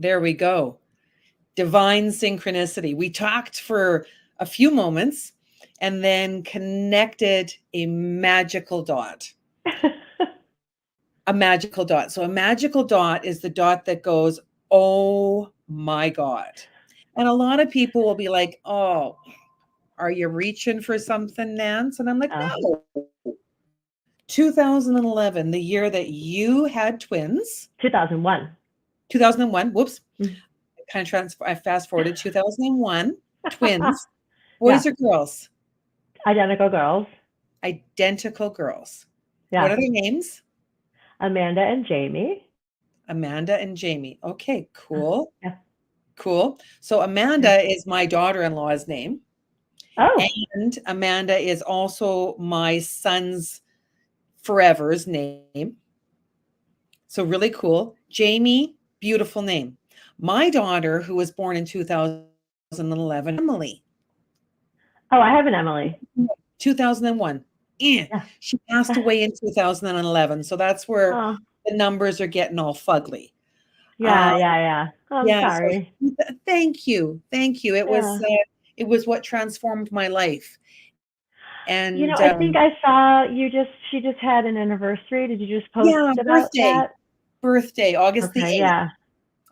There we go. Divine synchronicity. We talked for a few moments and then connected a magical dot. A magical dot. So a magical dot is the dot that goes, oh my God. And a lot of people will be like, oh, are you reaching for something, Nance? And I'm like, no. 2011, the year that you had twins. 2001. 2001. Whoops. I fast forwarded. 2001. Twins. Boys or girls? Identical girls. Identical girls. Yeah. What are their names? Amanda and Jamie. Amanda and Jamie. Okay, cool. Yeah. Cool. So Amanda is my daughter-in-law's name. Oh. And Amanda is also my son's forever's name. So really cool. Jamie, beautiful name. My daughter, who was born in 2011, Emily. Oh, I have an Emily. 2001. Yeah. She passed away in 2011. So that's where the numbers are getting all fugly. Yeah. I'm sorry. So, thank you. It was what transformed my life. And I think I saw she just had an anniversary. Did you just post about that? Birthday, August the 8th. Yeah.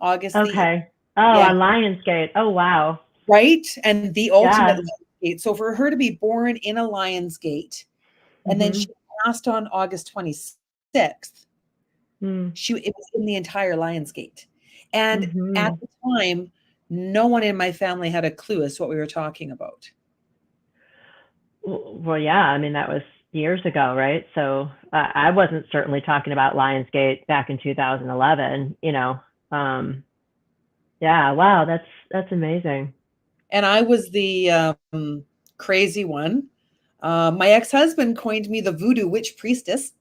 August the 8th. Oh, on Lionsgate. Oh, wow. Right? And the ultimate Lionsgate. So for her to be born in a Lionsgate, and then she passed on August 26th, it was in the entire Lionsgate. And at the time, no one in my family had a clue as to what we were talking about. Well, yeah, I mean, that was years ago, right? So I wasn't certainly talking about Lionsgate back in 2011, yeah, wow, that's amazing. And I was the crazy one. My ex-husband coined me the voodoo witch priestess.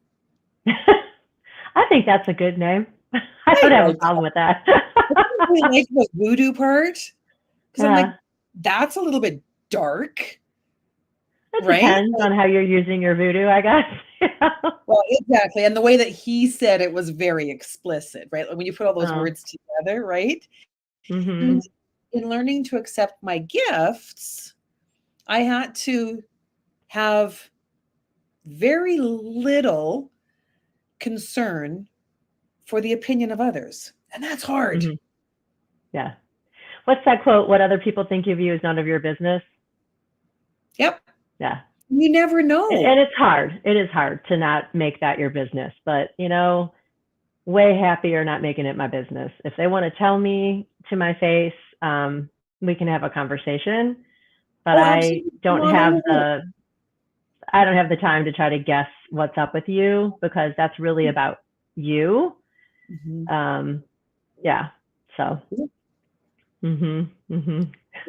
I think that's a good name. I don't have a problem with that. I really like the voodoo part. Because I'm like, that's a little bit dark. It depends on how you're using your voodoo, I guess. Well, exactly. And the way that he said it was very explicit, right? When you put all those words together, right? And in learning to accept my gifts, I had to have very little concern for the opinion of others. And that's hard. Yeah. What's that quote? What other people think of you is none of your business. Yep. Yeah. You never know. And it's hard. It is hard to not make that your business. But, way happier not making it my business. If they want to tell me to my face, we can have a conversation. But I don't have the time to try to guess what's up with you, because that's really about you. Yeah. So. Very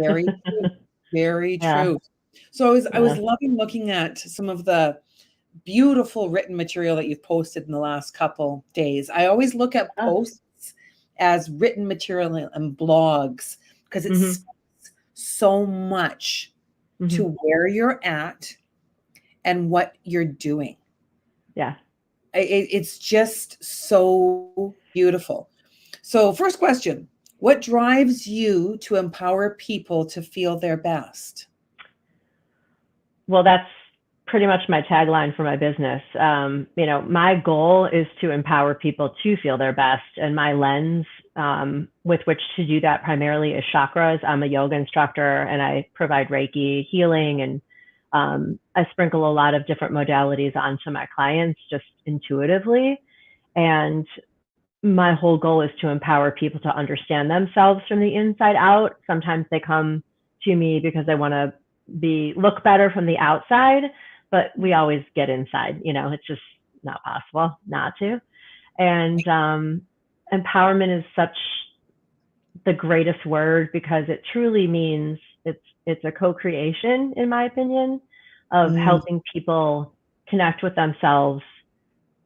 true. Very true. So I was loving looking at some of the beautiful written material that you've posted in the last couple days. I always look at posts as written material and blogs, because it's so much to where you're at and what you're doing. Yeah. It's just so beautiful. So first question, what drives you to empower people to feel their best? Well, that's pretty much my tagline for my business. My goal is to empower people to feel their best, and my lens with which to do that primarily is chakras. I'm a yoga instructor, and I provide Reiki healing, and I sprinkle a lot of different modalities onto my clients just intuitively. And my whole goal is to empower people to understand themselves from the inside out. Sometimes they come to me because they want to look better from the outside, but we always get inside. It's just not possible not to. And empowerment is such the greatest word, because it truly means it's a co-creation, in my opinion, of helping people connect with themselves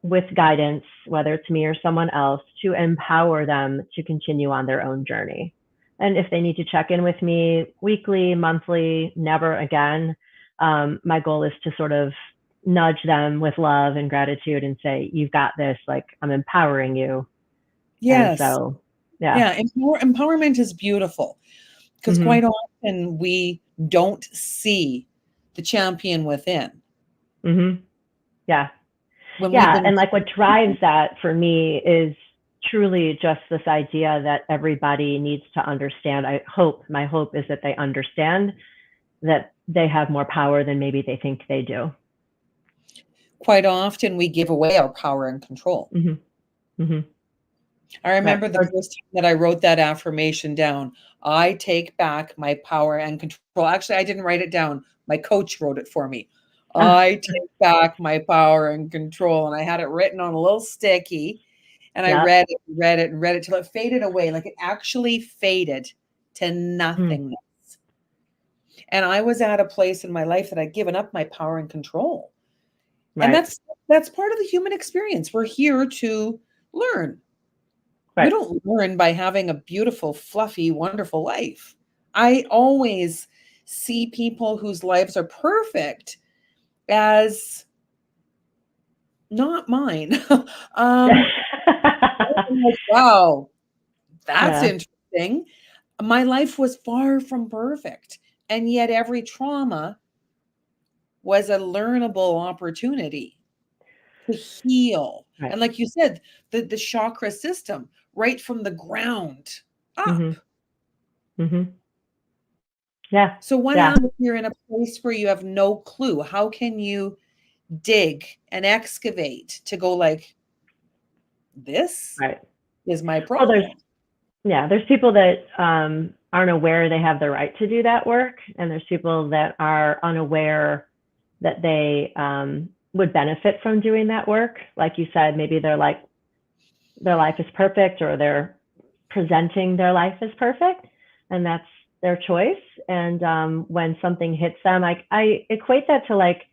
with guidance, whether it's me or someone else, to empower them to continue on their own journey. And if they need to check in with me weekly, monthly, never again, my goal is to sort of nudge them with love and gratitude and say, you've got this, like, I'm empowering you. Yes. And so, Yeah. Yeah, empowerment is beautiful because Hmm. quite often we don't see the champion within Hmm. Yeah. when we've Yeah. been. And like what drives that for me is truly just this idea that everybody needs to understand. My hope is that they understand that they have more power than maybe they think they do. Quite often we give away our power and control. Hmm. Hmm. I Right. remember the first time that I wrote that affirmation down. I take back my power and control. Actually, I didn't write it down. My coach wrote it for me. Oh, I take back my power and control. And I had it written on a little sticky. And I yeah. read it till it faded away. Like it actually faded to Mm, nothingness. And I was at a place in my life that I'd given up my power and control. And right. that's part of the human experience. We're here to learn. We Right. don't learn by having a beautiful, fluffy, wonderful life. I always see people whose lives are perfect as not mine. um, I'm like, wow, that's Yeah. interesting. My life was far from perfect. And yet every trauma was a learnable opportunity to heal. Right. And like you said, the chakra system, right from the ground up. Hmm. Hmm. Yeah. So what Yeah. happens if you're in a place where you have no clue? How can you dig and excavate to go like, this Right. is my Well, problem? there's people that aren't aware they have the right to do that work, and there's people that are unaware that they would benefit from doing that work. Like you said, maybe they're like their life is perfect, or they're presenting their life as perfect, and that's their choice. And when something hits them, I equate that to, like,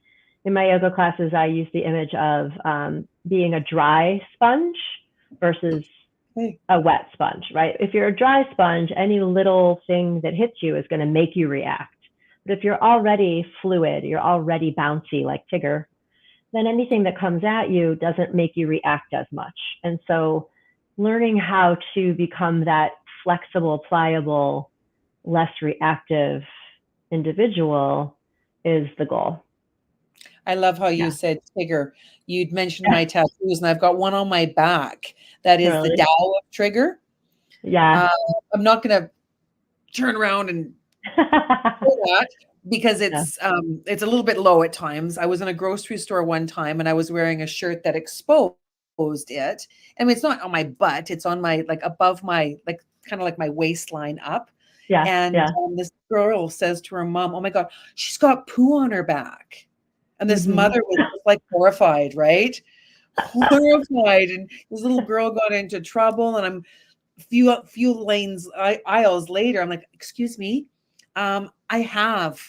in my yoga classes, I use the image of being a dry sponge versus Hey, a wet sponge, right? If you're a dry sponge, any little thing that hits you is going to make you react. But if you're already fluid, you're already bouncy like Tigger, then anything that comes at you doesn't make you react as much. And so learning how to become that flexible, pliable, less reactive individual is the goal. I love how you Yeah. said trigger. You'd mentioned my tattoos, and I've got one on my back that is the Really? Tao of trigger. Yeah. Uh, I'm not going to turn around and do that because Yeah. it's a little bit low at times. I was in a grocery store one time and I was wearing a shirt that exposed it. I mean, it's not on my butt, it's on my like above my like kind of like my waistline up. Yeah. And Yeah. this girl says to her mom, "Oh my God, she's got poo on her back." And this Hmm. mother was just like horrified, right? Horrified. And this little girl got into trouble. And I'm few lanes aisles later, I'm like, "Excuse me, I have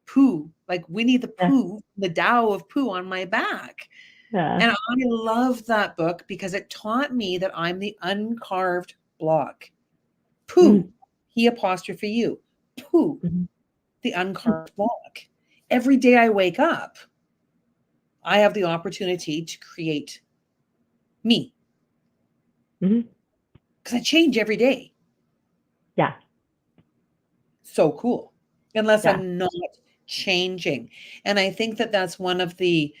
poo, like Winnie the Yeah. Pooh, the Tao of poo on my back." Yeah. And I love that book because it taught me that I'm the uncarved block. Mm-hmm. Poo, he apostrophe you, poo, the uncarved block. Every day I wake up, I have the opportunity to create me Mm-hmm. because I change every day. Yeah. So cool. Unless Yeah. I'm not changing. And I think that that's one of the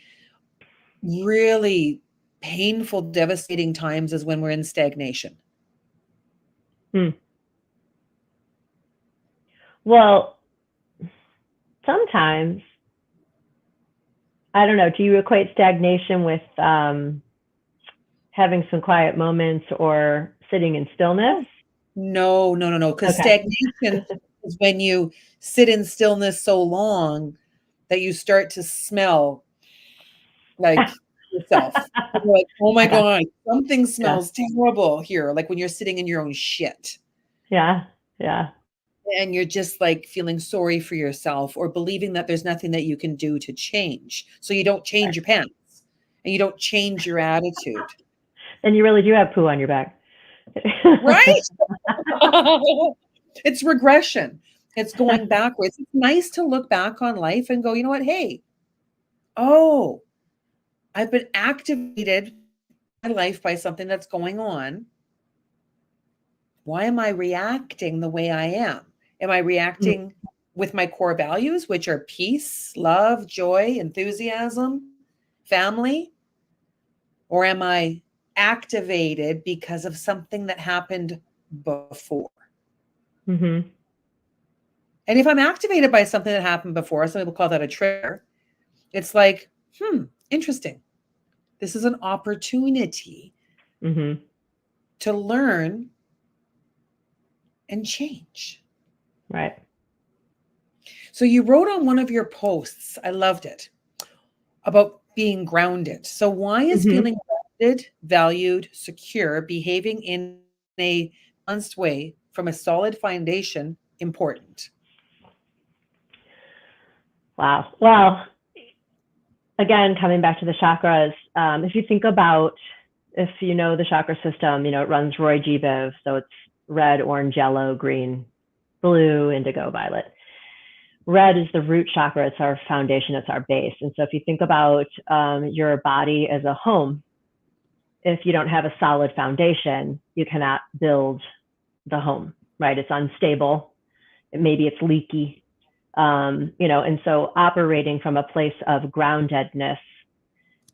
really painful, devastating times is when we're in stagnation. Mm. Well, sometimes, I don't know, do you equate stagnation with having some quiet moments or sitting in stillness? Oh, no, no, no, no. Because Okay. stagnation is when you sit in stillness so long that you start to smell like yourself. You're like, oh my Okay. God, something Yeah. smells terrible here. Like when you're sitting in your own shit. Yeah. Yeah. And you're just like feeling sorry for yourself or believing that there's nothing that you can do to change. So you don't change Right. your pants and you don't change your attitude. Then you really do have poo on your back. Right? It's regression. It's going backwards. It's nice to look back on life and go, you know what? Hey, oh, I've been activated in my life by something that's going on. Why am I reacting the way I am? Am I reacting with my core values, which are peace, love, joy, enthusiasm, family? Or am I activated because of something that happened before? Mm-hmm. And if I'm activated by something that happened before, some people call that a trigger, it's like, interesting. This is an opportunity Mm-hmm. to learn and change. Right. So you wrote on one of your posts, I loved it, about being grounded. So why is Mm-hmm. feeling grounded, valued, secure, behaving in a balanced way from a solid foundation important? Wow. Well, again, coming back to the chakras, if you think about, if you know the chakra system, it runs Roy G. Biv. So it's red, orange, yellow, green, blue, indigo, violet. Red is the root chakra. It's our foundation. It's our base. And so if you think about your body as a home, if you don't have a solid foundation, you cannot build the home, right? It's unstable. Maybe it's leaky. And so operating from a place of groundedness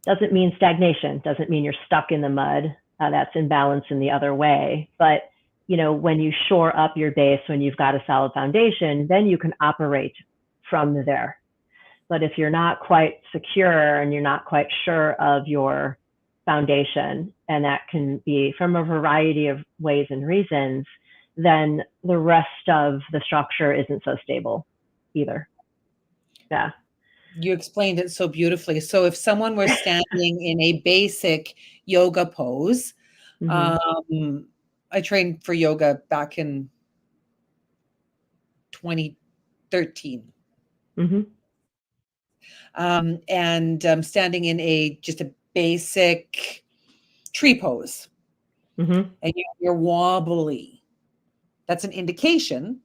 doesn't mean stagnation, doesn't mean you're stuck in the mud. That's imbalance in the other way. But, when you shore up your base, when you've got a solid foundation, then you can operate from there. But if you're not quite secure and you're not quite sure of your foundation, and that can be from a variety of ways and reasons, then the rest of the structure isn't so stable either. Yeah. You explained it so beautifully. So if someone were standing in a basic yoga pose, Mm-hmm. I trained for yoga back in 2013. Mm-hmm. And standing in just a basic tree pose, Mm-hmm. and you're wobbly. That's an indication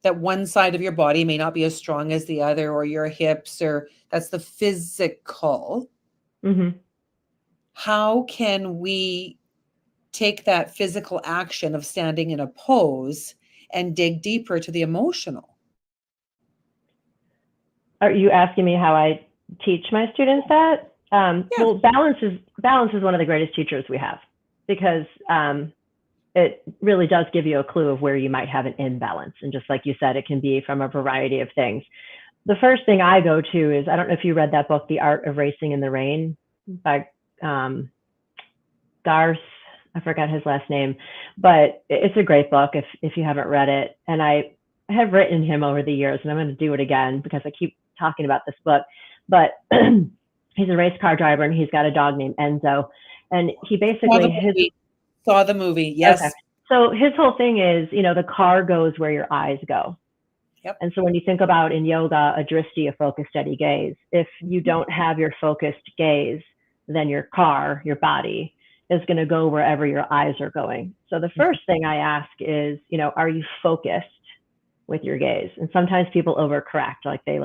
that one side of your body may not be as strong as the other, or your hips, or that's the physical. Mm-hmm. How can we take that physical action of standing in a pose and dig deeper to the emotional? Are you asking me how I teach my students that? Yeah. Well, balance is one of the greatest teachers we have, because it really does give you a clue of where you might have an imbalance. And just like you said, it can be from a variety of things. The first thing I go to is, I don't know if you read that book, The Art of Racing in the Rain, by Garth. I forgot his last name, but it's a great book if you haven't read it. And I have written him over the years, and I'm going to do it again because I keep talking about this book. But he's a race car driver, and he's got a dog named Enzo. And he basically Saw the movie. Okay. Yes. So his whole thing is, the car goes where your eyes go. Yep. And so when you think about in yoga, a drishti, a focused, steady gaze, if you don't have your focused gaze, then your car, your body, is going to go wherever your eyes are going. So the first thing I ask is, are you focused with your gaze? And sometimes people overcorrect, like they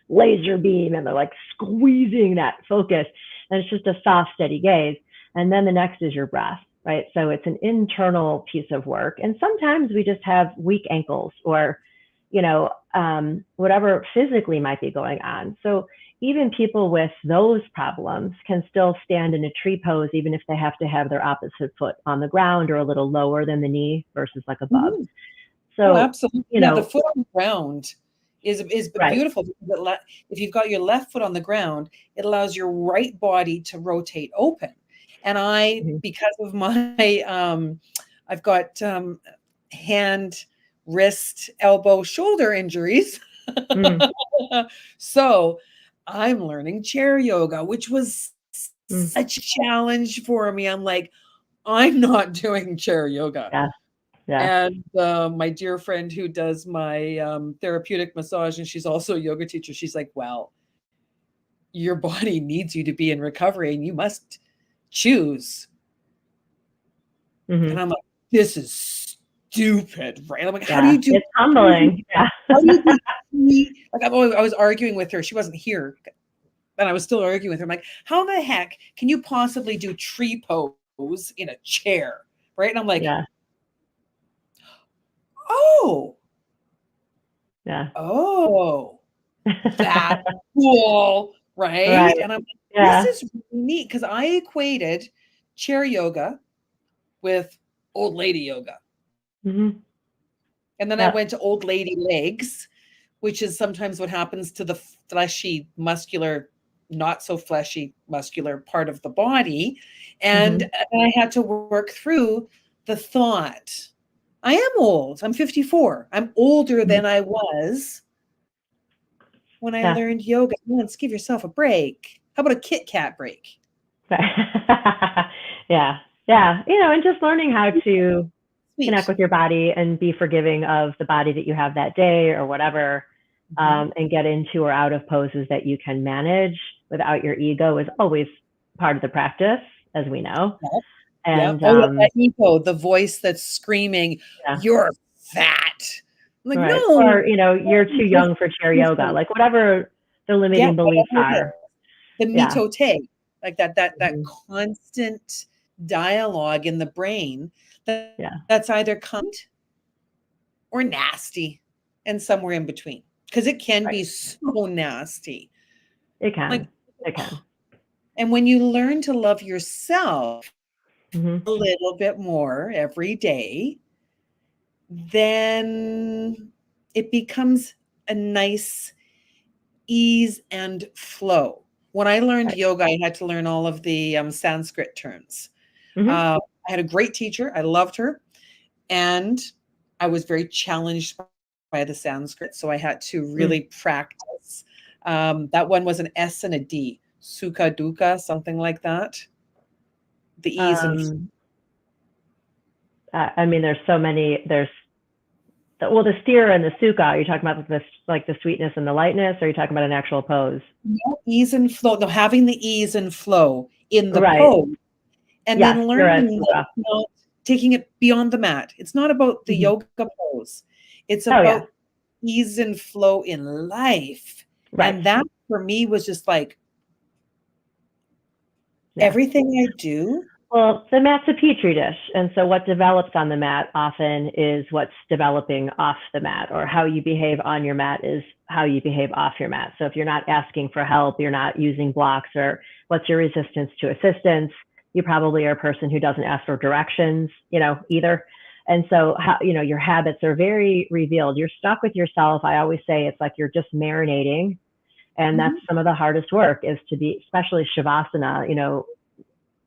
laser beam and they're squeezing that focus. And it's just a soft, steady gaze. And then the next is your breath, right? So it's an internal piece of work. And sometimes we just have weak ankles, or, whatever physically might be going on. So even people with those problems can still stand in a tree pose, even if they have to have their opposite foot on the ground or a little lower than the knee versus above. Mm-hmm. So, absolutely. Yeah, the foot on the ground is right. beautiful. If you've got your left foot on the ground, it allows your right body to rotate open. And because of my, I've got hand, wrist, elbow, shoulder injuries. Mm. So I'm learning chair yoga, which was Mm. such a challenge for me. I'm like, I'm not doing chair yoga. Yeah. Yeah. And my dear friend who does my therapeutic massage, and she's also a yoga teacher, she's like, well, your body needs you to be in recovery and you must choose. Mm-hmm. And I'm like, this is stupid, right? I'm like, Yeah. how do you do It's humbling. Yeah. how do you do I was arguing with her. She wasn't here, and I was still arguing with her. I'm like, how the heck can you possibly do tree pose in a chair? Right. And I'm like, Yeah. Yeah. oh, that's cool, right? Right. And I'm like, this Yeah. is really neat because I equated chair yoga with old lady yoga. Hmm. And then I Yep. went to old lady legs, which is sometimes what happens to the fleshy, muscular, not so fleshy, muscular part of the body. And Hmm. I had to work through the thought. I am old. I'm 54. I'm older Hmm. than I was when I Yeah. learned yoga. Once, give yourself a break. How about a Kit Kat break? Yeah. Yeah. And just learning how to connect Sweet. with your body and be forgiving of the body that you have that day or whatever, Mhm. and get into or out of poses that you can manage without your ego is always part of the practice, as we know. Yep. Yep. And Oh, yeah, that ego, the voice that's screaming, yeah, "You're fat." I'm like, right. no, Or, you're too just young for chair yoga, listen. like whatever the Yeah, limiting beliefs whatever it is. are. The Yeah. mitote, like that Hmm. constant dialogue in the brain Yeah. that's either kind or nasty and somewhere in between. Because it can Right. be so nasty. It Like, can. It can. and when you learn to love yourself Hmm. a little bit more every day, then it becomes a nice ease and flow. When I learned Right. yoga, I had to learn all of the Sanskrit terms. Hmm. I had a great teacher. I loved her. And I was very challenged by the Sanskrit. So I had to Mm. really practice. That one was an S and a D, Sukha Dukkha, something like that. The ease and Um, I mean, there's so many. There's well, the steer and the suka. You're talking about this, like the sweetness and the lightness, or are you talking about an actual pose? ease and flow. No, having the ease and flow in the Right. pose, and Yes, then steer and learning that suka. it's not taking it beyond the mat. It's not about the Hmm. yoga pose. It's Oh yeah. about ease and flow in life. Right. And that for me was just like Yeah. everything I do. Well, the mat's a petri dish, and so what develops on the mat often is what's developing off the mat, or how you behave on your mat is how you behave off your mat. So if you're not asking for help, you're not using blocks, or what's your resistance to assistance, you probably are a person who doesn't ask for directions, either. And so, how, your habits are very revealed. You're stuck with yourself. I always say it's like you're just marinating. And that's Mhm. some of the hardest work is to be, especially Shavasana,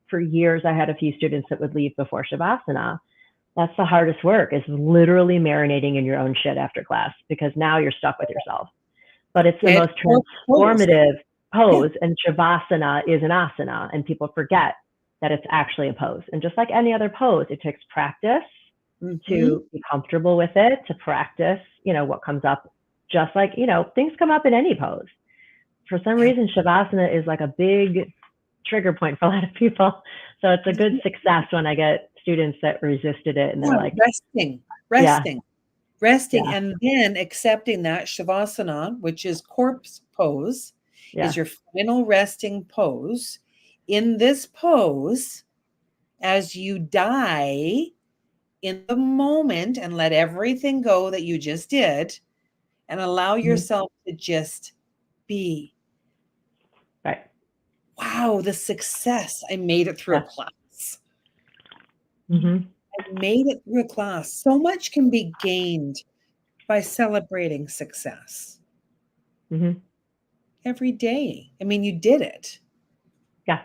for years I had a few students that would leave before Shavasana. That's the hardest work, is literally marinating in your own shit after class, because now you're stuck with yourself. But it's the Head most or pose. transformative Yeah. pose, and Shavasana is an asana, and people forget that it's actually a pose. And just like any other pose, it takes practice Mhm. to be comfortable with it, to practice, what comes up, just like, things come up in any pose. For some Yeah. reason, Shavasana is like a big trigger point for a lot of people. So it's a good success when I get students that resisted it and they're Yeah, like, resting, yeah, resting, resting, yeah, and then accepting that Shavasana, which is corpse pose, is yeah. your final resting pose. In this pose, as you die in the moment and let everything go that you just did, and allow Mhm. yourself to just be. Right. Wow, the success. I made it through a Yeah. class. Hmm. I made it through a class. So much can be gained by celebrating success Hmm. every day. I mean, you did it. Yeah.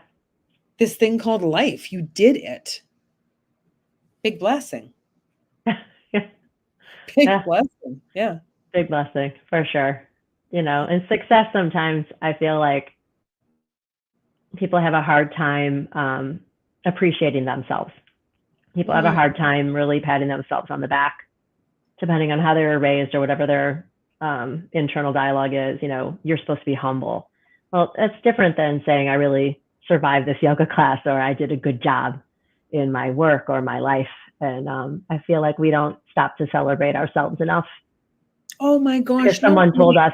This thing called life, you did it. Big blessing. Yeah. Big Yeah. blessing. Yeah. Big blessing for sure. And success, sometimes I feel like people have a hard time appreciating themselves. People have a Mm, hard time really patting themselves on the back, depending on how they were raised or whatever their internal dialogue is. You're supposed to be humble. Well, that's different than saying I really survived this yoga class, or I did a good job in my work or my life. And I feel like we don't stop to celebrate ourselves enough. oh my If gosh, no. someone told us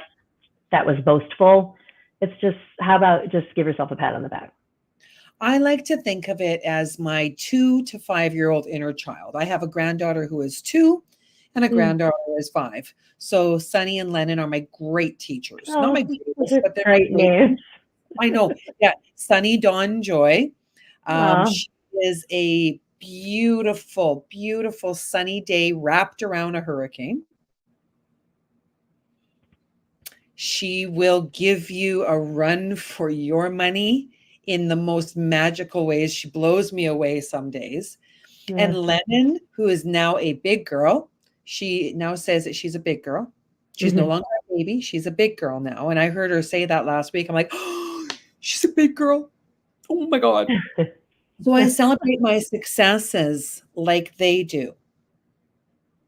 that was boastful, it's just, how about just give yourself a pat on the back? I like to think of it as my 2 to 5-year-old inner child. I have a granddaughter who is 2, and a Mm. granddaughter is 5. So Sunny and Lennon are my great teachers. Not Oh, my those greatest, are but they're my great great. names. I know. Yeah. Sunny Dawn Joy. Oh, She is a beautiful, beautiful sunny day wrapped around a hurricane. She will give you a run for your money in the most magical ways. She blows me away some days. yeah. And Lennon, who is now a big girl, she now says that she's a big girl. She's no Hmm. longer a baby. She's a big girl now. And I heard her say that last week. I'm like, oh, she's a big girl. Oh my God. So I celebrate my successes like they do.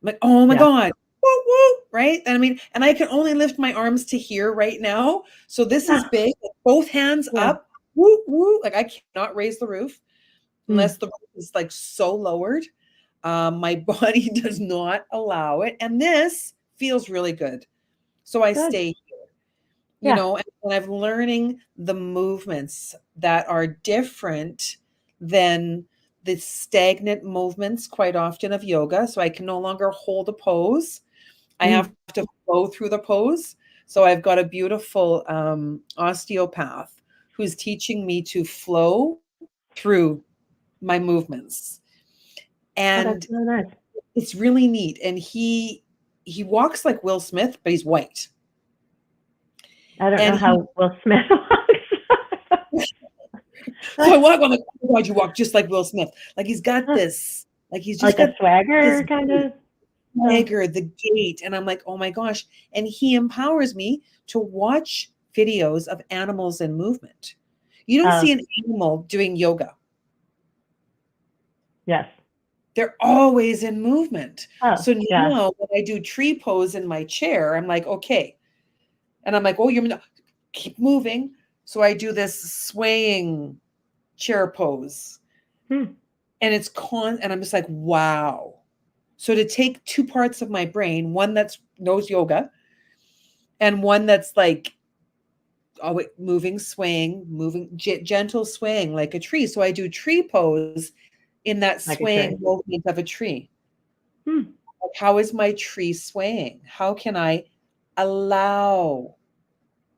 I'm like, oh my Yeah. God. Woo, woo, right? And I mean, and I can only lift my arms to here right now. So this is big. Both hands Yeah. up. Woo, woo. Like I cannot raise the roof Mm. unless the roof is like so lowered. My body does not allow it. And this feels really good. So I Good. stay here, Yeah. and I'm learning the movements that are different than the stagnant movements quite often of yoga. So I can no longer hold a pose. I have Mm. to flow through the pose. So I've got a beautiful osteopath who's teaching me to flow through my movements. Oh, that's And really nice. it's really neat. And he walks like Will Smith, but he's white. I don't know And he how Will Smith walks. so I walk on the oh my God, you walk just like Will Smith. Like he's got this, like he's just Like a got this swagger kind of. Oh, swagger, the gait. And I'm like, oh my gosh. And he empowers me to watch videos of animals in movement. You don't oh, see an animal doing yoga. yes. They're always in movement. Oh, So yeah. now when I do tree pose in my chair, I'm like, okay. And I'm like, oh, you're keep moving. So I do this swaying chair pose. Hmm. And and I'm just like, wow. So to take two parts of my brain, one that's knows yoga and one that's like moving, swaying, moving, gentle swaying like a tree. So I do tree pose in that Like a tree. swaying movement of a tree. Hmm. Like, how is my tree swaying? How can I allow?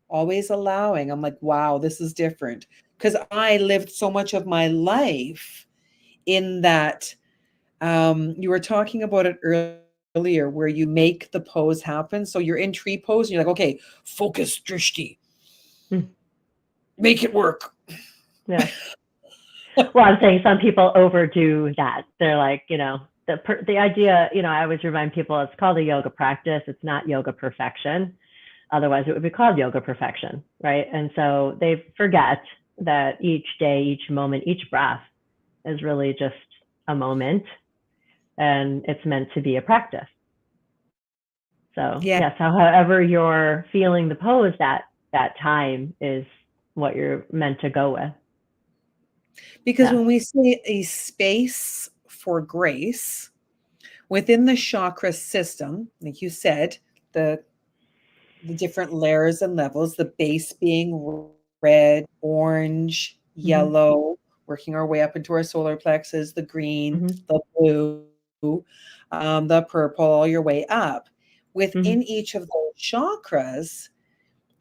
Always allowing. I'm like, wow, this is different. Because I lived so much of my life in that. You were talking about it earlier where you make the pose happen. So you're in tree pose and you're like, okay, focus, drishti, Hmm. make it work. Yeah. Well, I'm saying some people overdo that. They're like, the idea. I always remind people it's called a yoga practice. It's not yoga perfection. Otherwise, it would be called yoga perfection, right? And so they forget that each day, each moment, each breath is really just a moment, and it's meant to be a practice. So Yeah. yes, however you're feeling the pose that time is what you're meant to go with. Because Yeah. when we say a space for grace within the chakra system, like you said, the the different layers and levels, the base being red, orange, Mm-hmm. yellow, working our way up into our solar plexus, the green, Mm-hmm. the blue, the purple, all your way up. Mm-hmm. Within each of those chakras,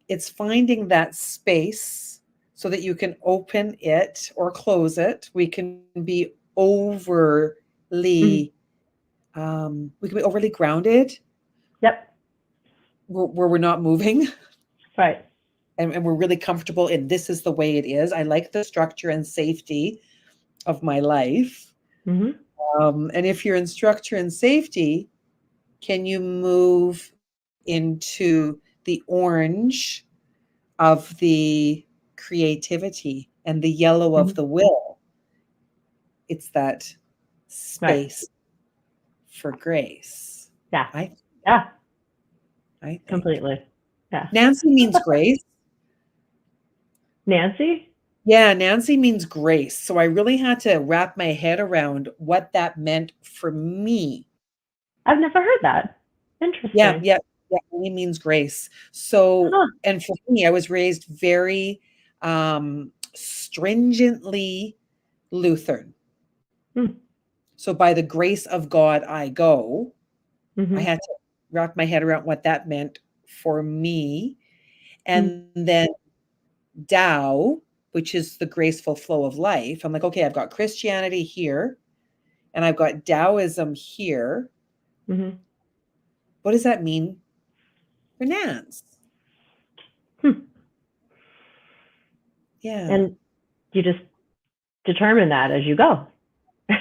it's finding that space so that you can open it or close it. We can be Mm-hmm. we can be overly grounded Yep. where we're not moving. Right. And we're really comfortable in this is the way it is. I like the structure and safety of my life. Mm-hmm. And if you're in structure and safety, can you move into the orange of the creativity and the yellow of Mm-hmm. the will? It's that Right. space for grace. Yeah. I Yeah. I think. Completely. Yeah. Nancy means grace. Nancy? Yeah, Nancy means grace. So I really had to wrap my head around what that meant for me. I've never heard that. Yeah, Interesting. yeah, yeah, it really means grace. So, Huh. and for me, I was raised very stringently Lutheran. Hmm. So by the grace of God, I go. I Mhm. had to wrap my head around what that meant for me. Mm. And then Tao, which is the graceful flow of life. I'm like, okay, I've got Christianity here and I've got Taoism here. Mhm. What does that mean for Nance? Hmm. Yeah. And you just determine that as you go. Yeah.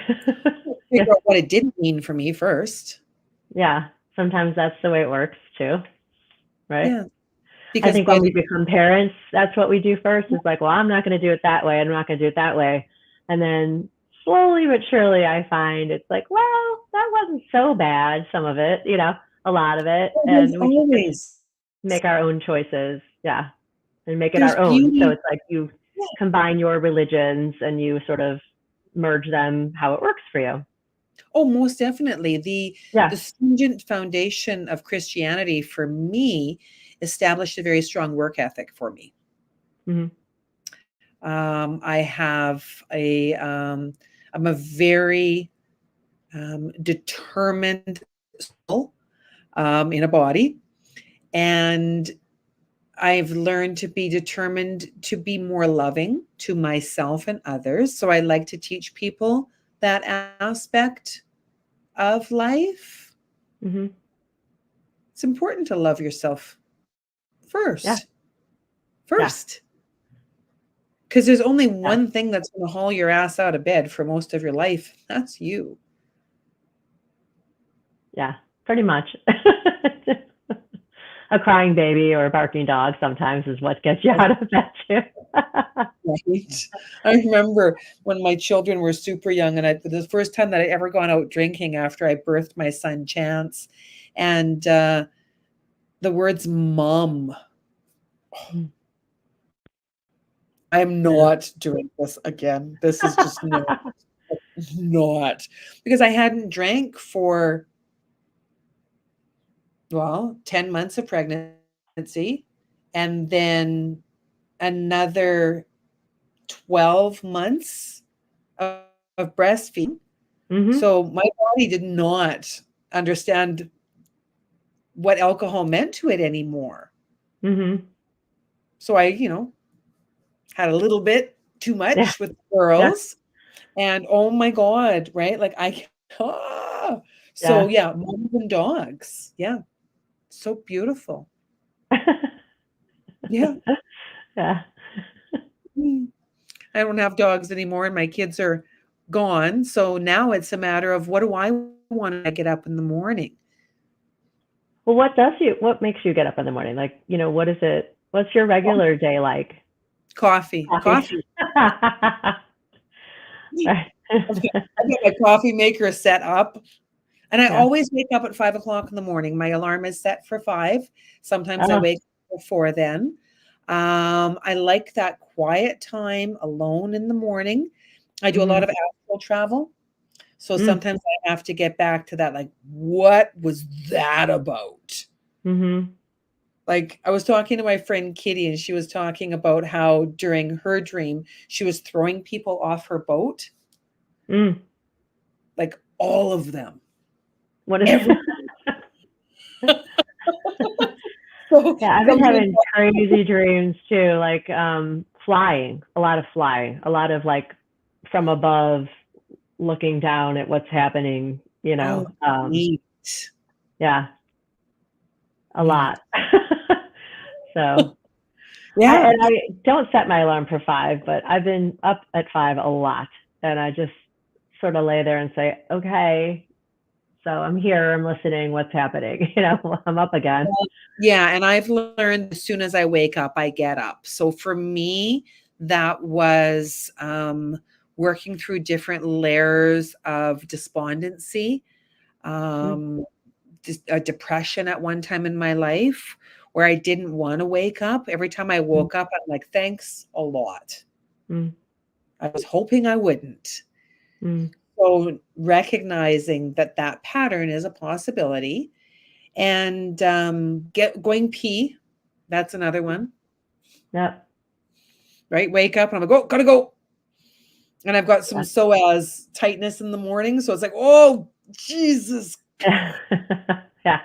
Figure out what it didn't mean for me first. Yeah. Sometimes that's the way it works too, right? Yeah. I Because think when we become parents, that's what we do first. Is like, well, I'm not going to do it that way. I'm not going to do it that way. And then slowly but surely, I find it's like, well, that wasn't so bad. Some of it, a lot of it, there's and we just get to always make our own choices. Yeah, and make it there's our own. So beauty. it's like you Yeah. combine your religions and you sort of merge them how it works for you. Oh, most definitely. The Yeah. stringent foundation of Christianity for me established a very strong work ethic for me. Mm-hmm. I have I'm a very determined soul in a body, and I've learned to be determined to be more loving to myself and others. So I like to teach people that aspect of life. Mm-hmm. It's important to love yourself Yeah. first. Yeah. First. Because there's only Yeah. one thing that's going to haul your ass out of bed for most of your life. That's you. Yeah. Pretty much. A crying baby or a barking dog sometimes is what gets you out of bed too. Right. I remember when my children were super young, and the first time that I ever gone out drinking after I birthed my son Chance, and the words "mom." I am Yeah. not doing this again. This is just not because I hadn't drank for 10 months of pregnancy, and then another 12 months of breastfeeding. Mm-hmm. So my body did not understand what alcohol meant to it anymore. Mm-hmm. So I, had a little bit too Yeah. much with the Yeah. girls, and oh my God, right? Like ah. So Yeah. yeah, moms and dogs. Yeah. So beautiful. Yeah. Yeah. Mm. I don't have dogs anymore and my kids are gone. So now it's a matter of what do I want to get up in the morning? Well, what makes you get up in the morning? Like, what is it? What's your regular day like? Coffee. Coffee. Coffee. Right. I get my coffee maker set up. And I Yeah. always wake up at 5 o'clock in the morning. My alarm is set for 5. Sometimes I Oh. wake up before then. I like that quiet time alone in the morning. I do a Mm-hmm. lot of astral travel. So Mm. sometimes I have to get back to that, like, what was that about? Mm-hmm. Like, I was talking to my friend Kitty, and she was talking about how during her dream, she was throwing people off her boat, Mm. like all of them. What is Every so Yeah, I've been sometimes having crazy dreams too, like flying, a lot of like from above looking down at what's happening, oh, neat. yeah, a Neat. lot. So Yeah. I don't set my alarm for 5, but I've been up at 5 a lot, and I just sort of lay there and say, okay, so I'm here, I'm listening, what's happening? I'm up again. Yeah, and I've learned as soon as I wake up, I get up. So for me, that was working through different layers of despondency, Mm, um, a depression at one time in my life where I didn't want to wake up. Every time I mm, woke up, I'm like, thanks a lot. mm, I was hoping I wouldn't. mm. So recognizing that that pattern is a possibility and going pee, that's another one, Yep. right? Wake up and I'm like, oh, gotta go. And I've got some Yeah. psoas tightness in the morning. So it's like, oh, Jesus Yeah.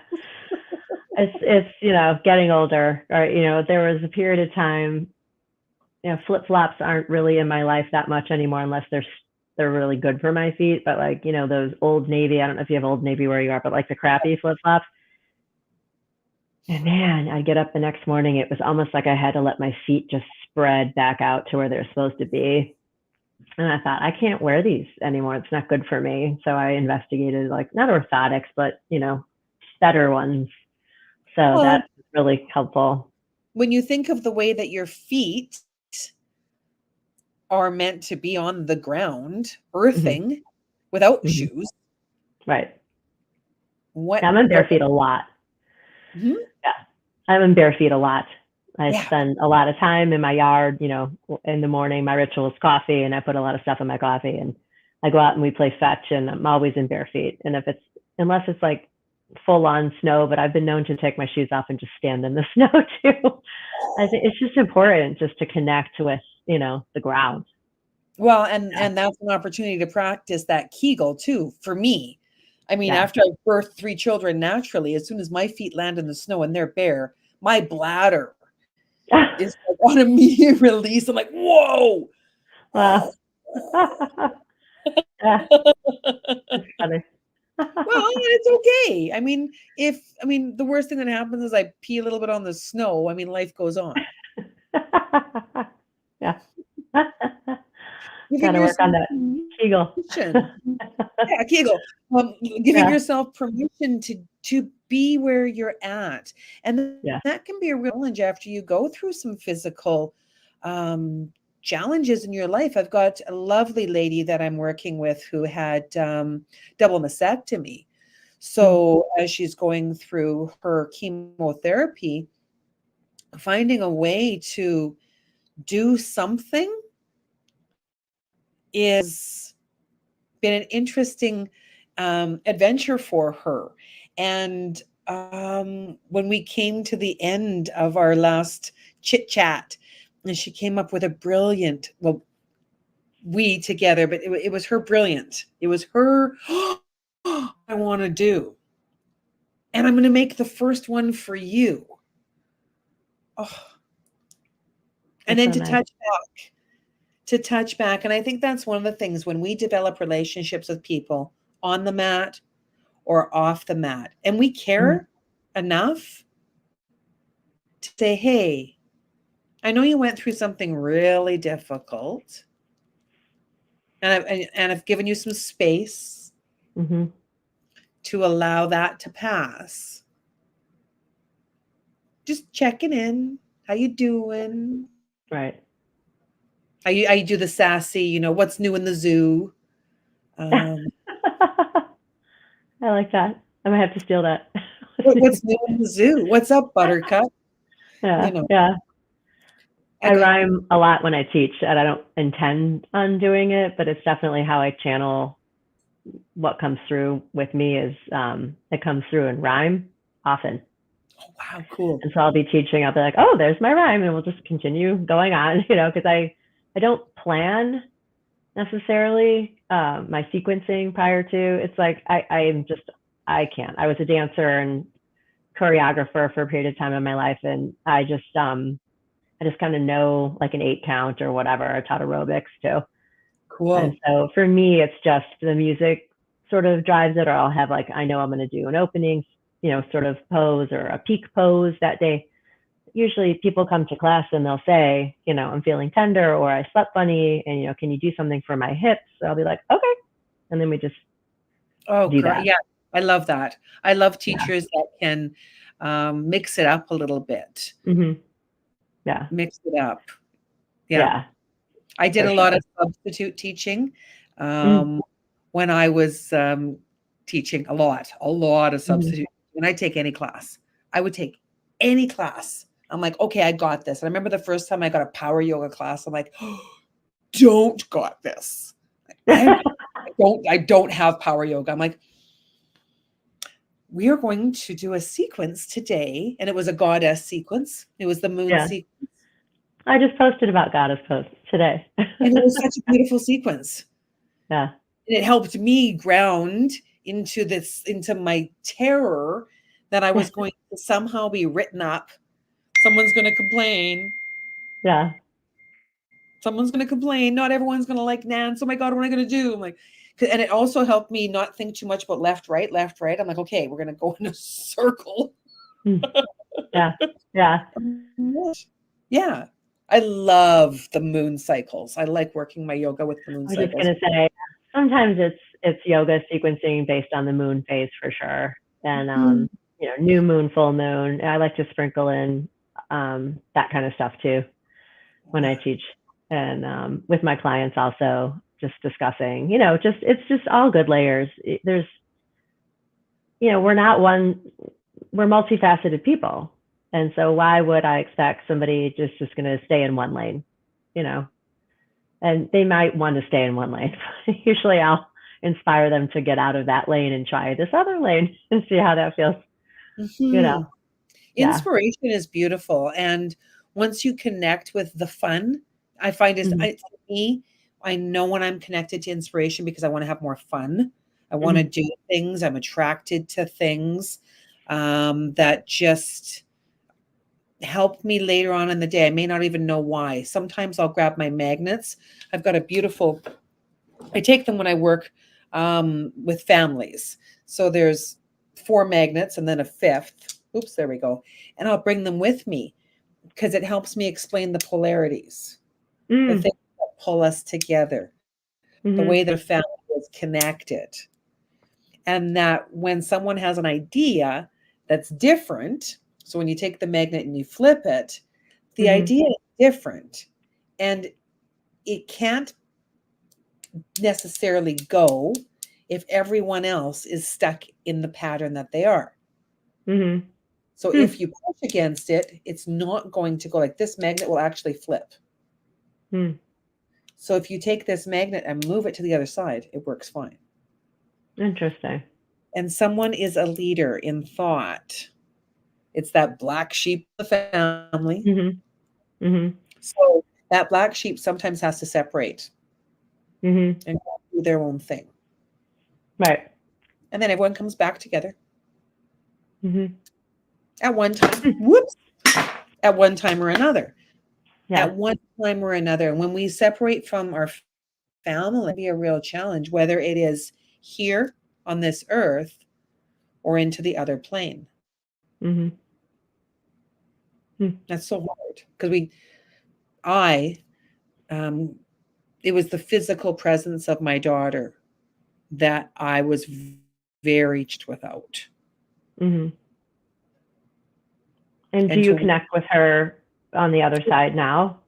It's getting older, or there was a period of time, flip-flops aren't really in my life that much anymore unless they're really good for my feet, but like, those Old Navy, I don't know if you have Old Navy where you are, but like the crappy flip-flops. And man, I get up the next morning, it was almost like I had to let my feet just spread back out to where they're supposed to be. And I thought, I can't wear these anymore. It's not good for me. So I investigated, like, not orthotics, but, better ones. So Well, that's really helpful. when you think of the way that your feet are meant to be on the ground, Hmm. earthing without Hmm. shoes, Right. what I'm in bare are feet a lot. Mhm. Yeah. I'm in bare feet a lot. I Yeah. spend a lot of time in my yard, in the morning. My ritual is coffee, and I put a lot of stuff in my coffee. And I go out and we play fetch, and I'm always in bare feet. And unless it's like full on snow, but I've been known to take my shoes off and just stand in the snow too. I think it's just important just to connect with, the ground. Well, Yeah. and that's an opportunity to practice that Kegel too, for me. I mean, Yeah. after I birthed 3 children naturally, as soon as my feet land in the snow and they're bare, my bladder is like on immediate release. I'm like, "Whoa." Wow. Yeah, that's funny. Well, it's okay. I mean, the worst thing that happens is I pee a little bit on the snow. I mean, life goes on. Yeah. Giving Gotta work yourself on that Kegel. permission. Yeah, Kegel. Giving Yeah. yourself permission to be where you're at, and Yeah. that can be a real challenge after you go through some physical challenges in your life. I've got a lovely lady that I'm working with who had double mastectomy. Mm. So as she's going through her chemotherapy, finding a way to do something is been an interesting adventure for her. And when we came to the end of our last chit chat, and she came up with a brilliant, well, we together, but it was her brilliant. It was her, I want to do. And I'm going to make the first one for you. Oh, and That's then so nice. to touch back. And I think that's one of the things when we develop relationships with people on the mat or off the mat, and we Mm. care enough to say, hey, I know you went through something really difficult, and I've given you some space Mhm. to allow that to pass. Just checking in. How you doing? Right. I do the sassy, what's new in the zoo? Um, I like that. I might have to steal that. what's new in the zoo? What's up, Buttercup? You Yeah. know, Yeah. I I got rhyme a lot when I teach, and I don't intend on doing it, but it's definitely how I channel what comes through with me is it comes through in rhyme often. oh, wow, cool. And so I'll be teaching, I'll be like, oh, there's my rhyme, and we'll just continue going on, because I don't plan necessarily my sequencing prior to. It's like I can't. I was a dancer and choreographer for a period of time in my life, and I just kind of know like an 8 count or whatever. I taught aerobics too. And Cool. so for me, it's just the music sort of drives it, or I'll have like, I know I'm going to do an opening, sort of pose or a peak pose that day. Usually people come to class and they'll say, I'm feeling tender or I slept funny and, can you do something for my hips? So I'll be like, okay. And then we just Oh, do great. that. Yeah, I love that. I love Yeah. teachers that can mix it up a little bit. Hmm. Yeah. Mix it up. Yeah. Yeah, I did for a lot sure. of substitute teaching Mm. when I was teaching a lot of Hmm. substitute. When I take any class, I would take any class. I'm like, okay, I got this. And I remember the first time I got a power yoga class, I'm like, oh, don't got this. I don't have power yoga. I'm like, we are going to do a sequence today. And it was a goddess sequence. It was the moon Yeah. sequence. I just posted about goddess pose today. And it was such a beautiful sequence. Yeah. And it helped me ground into my terror that I was going to somehow be written up. Someone's going to complain. Yeah. Someone's going to complain. Not everyone's going to like Nance. Oh my God, what am I going to do? I'm like, and it also helped me not think too much about left, right, left, right. I'm like, okay, we're going to go in a circle. Yeah. Yeah. Yeah. I love the moon cycles. I like working my yoga with the moon I was cycles. just going to say, sometimes it's yoga sequencing based on the moon phase for sure. And, new moon, full moon. I like to sprinkle in that kind of stuff too when I teach. And with my clients also, just discussing, it's just all good layers. There's, we're multifaceted people. And so why would I expect somebody just going to stay in one lane, and they might want to stay in one lane. Usually I'll inspire them to get out of that lane and try this other lane and see how that feels. Yeah. Inspiration is beautiful. And once you connect with the fun, I find for me, I know when I'm connected to inspiration because I want to have more fun. I want to do things. I'm attracted to things that just help me later on in the day. I may not even know why. Sometimes I'll grab my magnets. I've got I take them when I work with families. So there's 4 magnets and then a 5th. Oops, there we go. And I'll bring them with me because it helps me explain the polarities, the things that pull us together, the way that a family is connected. And that when someone has an idea that's different, so when you take the magnet and you flip it, the idea is different. And it can't necessarily go if everyone else is stuck in the pattern that they are. So if you push against it, it's not going to go. Like this magnet will actually flip. So if you take this magnet and move it to the other side, it works fine. Interesting. And someone is a leader in thought. It's that black sheep of the family. So that black sheep sometimes has to separate and do their own thing. Right. And then everyone comes back together. At one time, whoops, at one time or another. Yeah. At one time or another. When we separate from our family, it can be a real challenge, whether it is here on this earth or into the other plane. That's so hard because it was the physical presence of my daughter that I was very without. And do you connect with her on the other side now?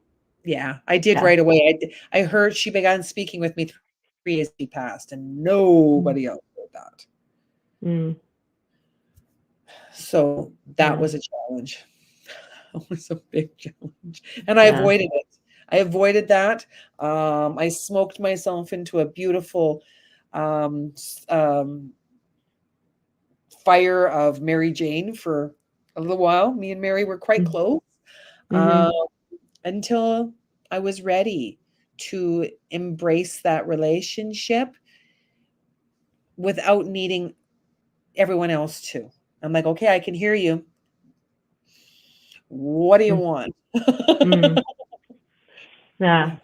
Yeah, I did right away. I heard she began speaking with me 3 days she passed, and nobody else did that. So that was a challenge. It was a big challenge, and I avoided it. I avoided that. I smoked myself into a beautiful fire of Mary Jane for a little while. Me and Mary were quite close until I was ready to embrace that relationship without needing everyone else to. I'm like, okay, I can hear you. What do you want? Yeah.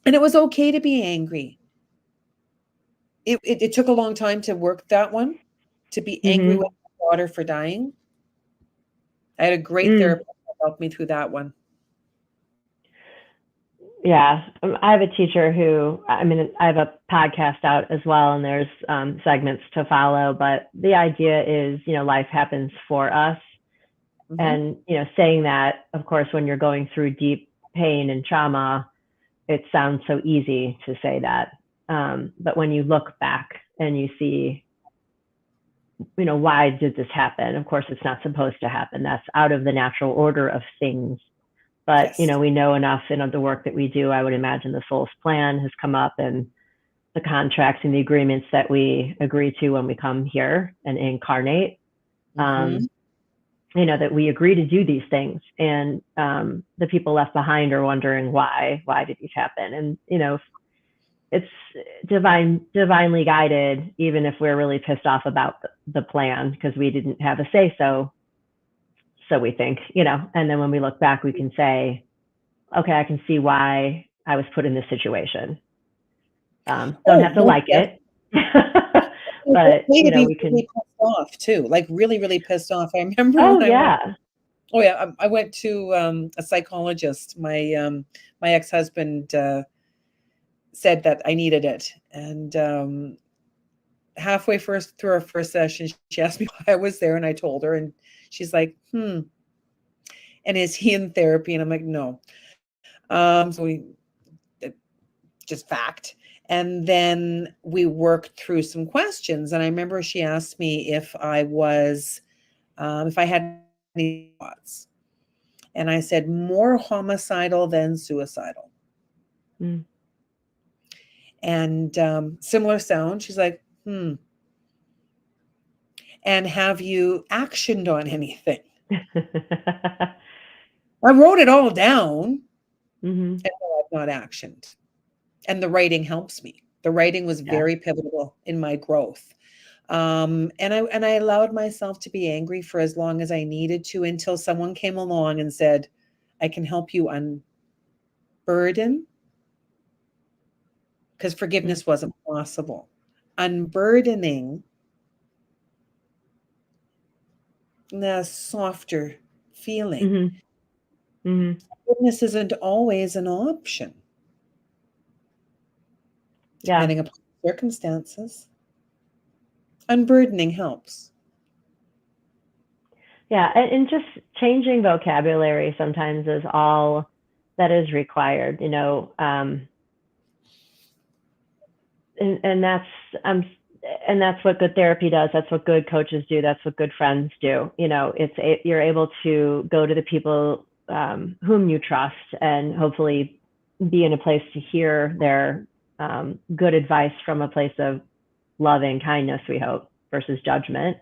And it was okay to be angry. It took a long time to work that one, to be angry with my daughter for dying. I had a great therapist that helped me through that one. Yeah. I have a teacher who, I have a podcast out as well, and there's segments to follow, but the idea is, life happens for us. And, saying that, of course, when you're going through deep pain and trauma, it sounds so easy to say that. But when you look back and you see, why did this happen? Of course, it's not supposed to happen. That's out of the natural order of things. But, we know enough in the work that we do. I would imagine the soul's plan has come up, and the contracts and the agreements that we agree to when we come here and incarnate. That we agree to do these things, and the people left behind are wondering why did these happen? And, it's divinely guided, even if we're really pissed off about the plan because we didn't have a say so. So we think, and then when we look back, we can say, okay, I can see why I was put in this situation. Don't have to like it, but way to be we can. really pissed off too, like really, really pissed off. I remember Oh when yeah. I went to a psychologist. My ex-husband said that I needed it, and halfway through our first session, she asked me why I was there, and I told her, and she's like, "And is he in therapy?" And I'm like, "No." So we just fact. And then we worked through some questions. And I remember she asked me if I had any thoughts. And I said, more homicidal than suicidal. Mm. And similar sound. She's like, And have you actioned on anything? I wrote it all down. Mm-hmm. And no, I've not actioned. And the writing helps me. The writing was very pivotal in my growth. And I allowed myself to be angry for as long as I needed to until someone came along and said, I can help you unburden, because forgiveness wasn't possible. Unburdening the softer feeling. Mm-hmm. Mm-hmm. Forgiveness isn't always an option, Yeah. depending upon circumstances. Unburdening helps. Yeah, and just changing vocabulary sometimes is all that is required, and that's what good therapy does. That's what good coaches do. That's what good friends do. You're able to go to the people whom you trust and hopefully be in a place to hear their good advice from a place of loving kindness, we hope, versus judgment.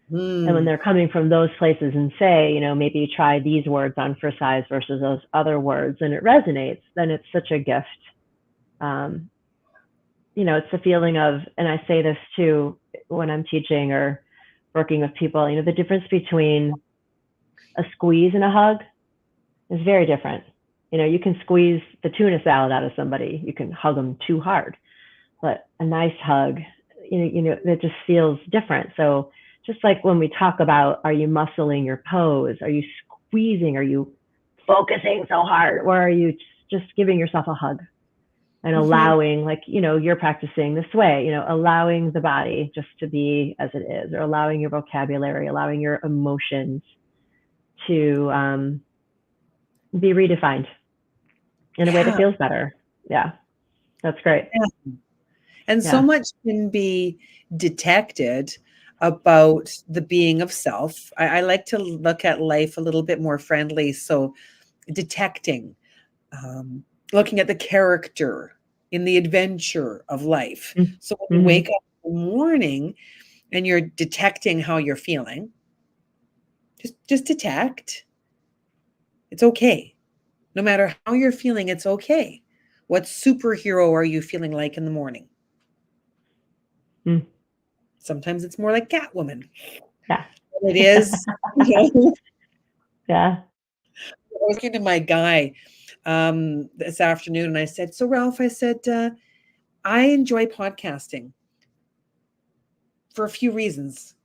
And when they're coming from those places and say, maybe try these words on for size versus those other words, and it resonates, then it's such a gift. It's the feeling of, and I say this too when I'm teaching or working with people, the difference between a squeeze and a hug is very different. You can squeeze the tuna salad out of somebody, you can hug them too hard, but a nice hug, it just feels different. So just like when we talk about, are you muscling your pose? Are you squeezing? Are you focusing so hard? Or are you just giving yourself a hug and allowing, like, you're practicing this way, allowing the body just to be as it is, or allowing your vocabulary, allowing your emotions to be redefined in a way that feels better. Yeah, that's great. Yeah. And so much can be detected about the being of self. I like to look at life a little bit more friendly. So detecting, looking at the character in the adventure of life. So when you wake up in the morning and you're detecting how you're feeling, just detect. It's okay. No matter how you're feeling, it's okay. What superhero are you feeling like in the morning? Sometimes it's more like Catwoman. Yeah. It is. Yeah. I was talking to my guy this afternoon, and I said, so Ralph, I said, I enjoy podcasting for a few reasons.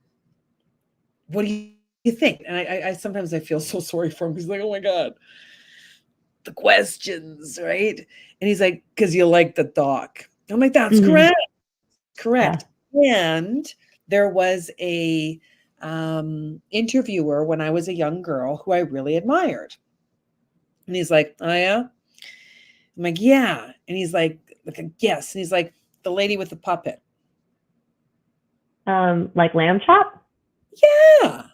What do you think? And I sometimes I feel so sorry for him. He's like, oh my God, the questions, right? And he's like, because you like the doc. I'm like, that's correct. Correct. Yeah. And there was a interviewer when I was a young girl who I really admired. And he's like, oh yeah? I'm like, yeah. And he's like yes. And he's like, the lady with the puppet. Like lamb chop? Yeah.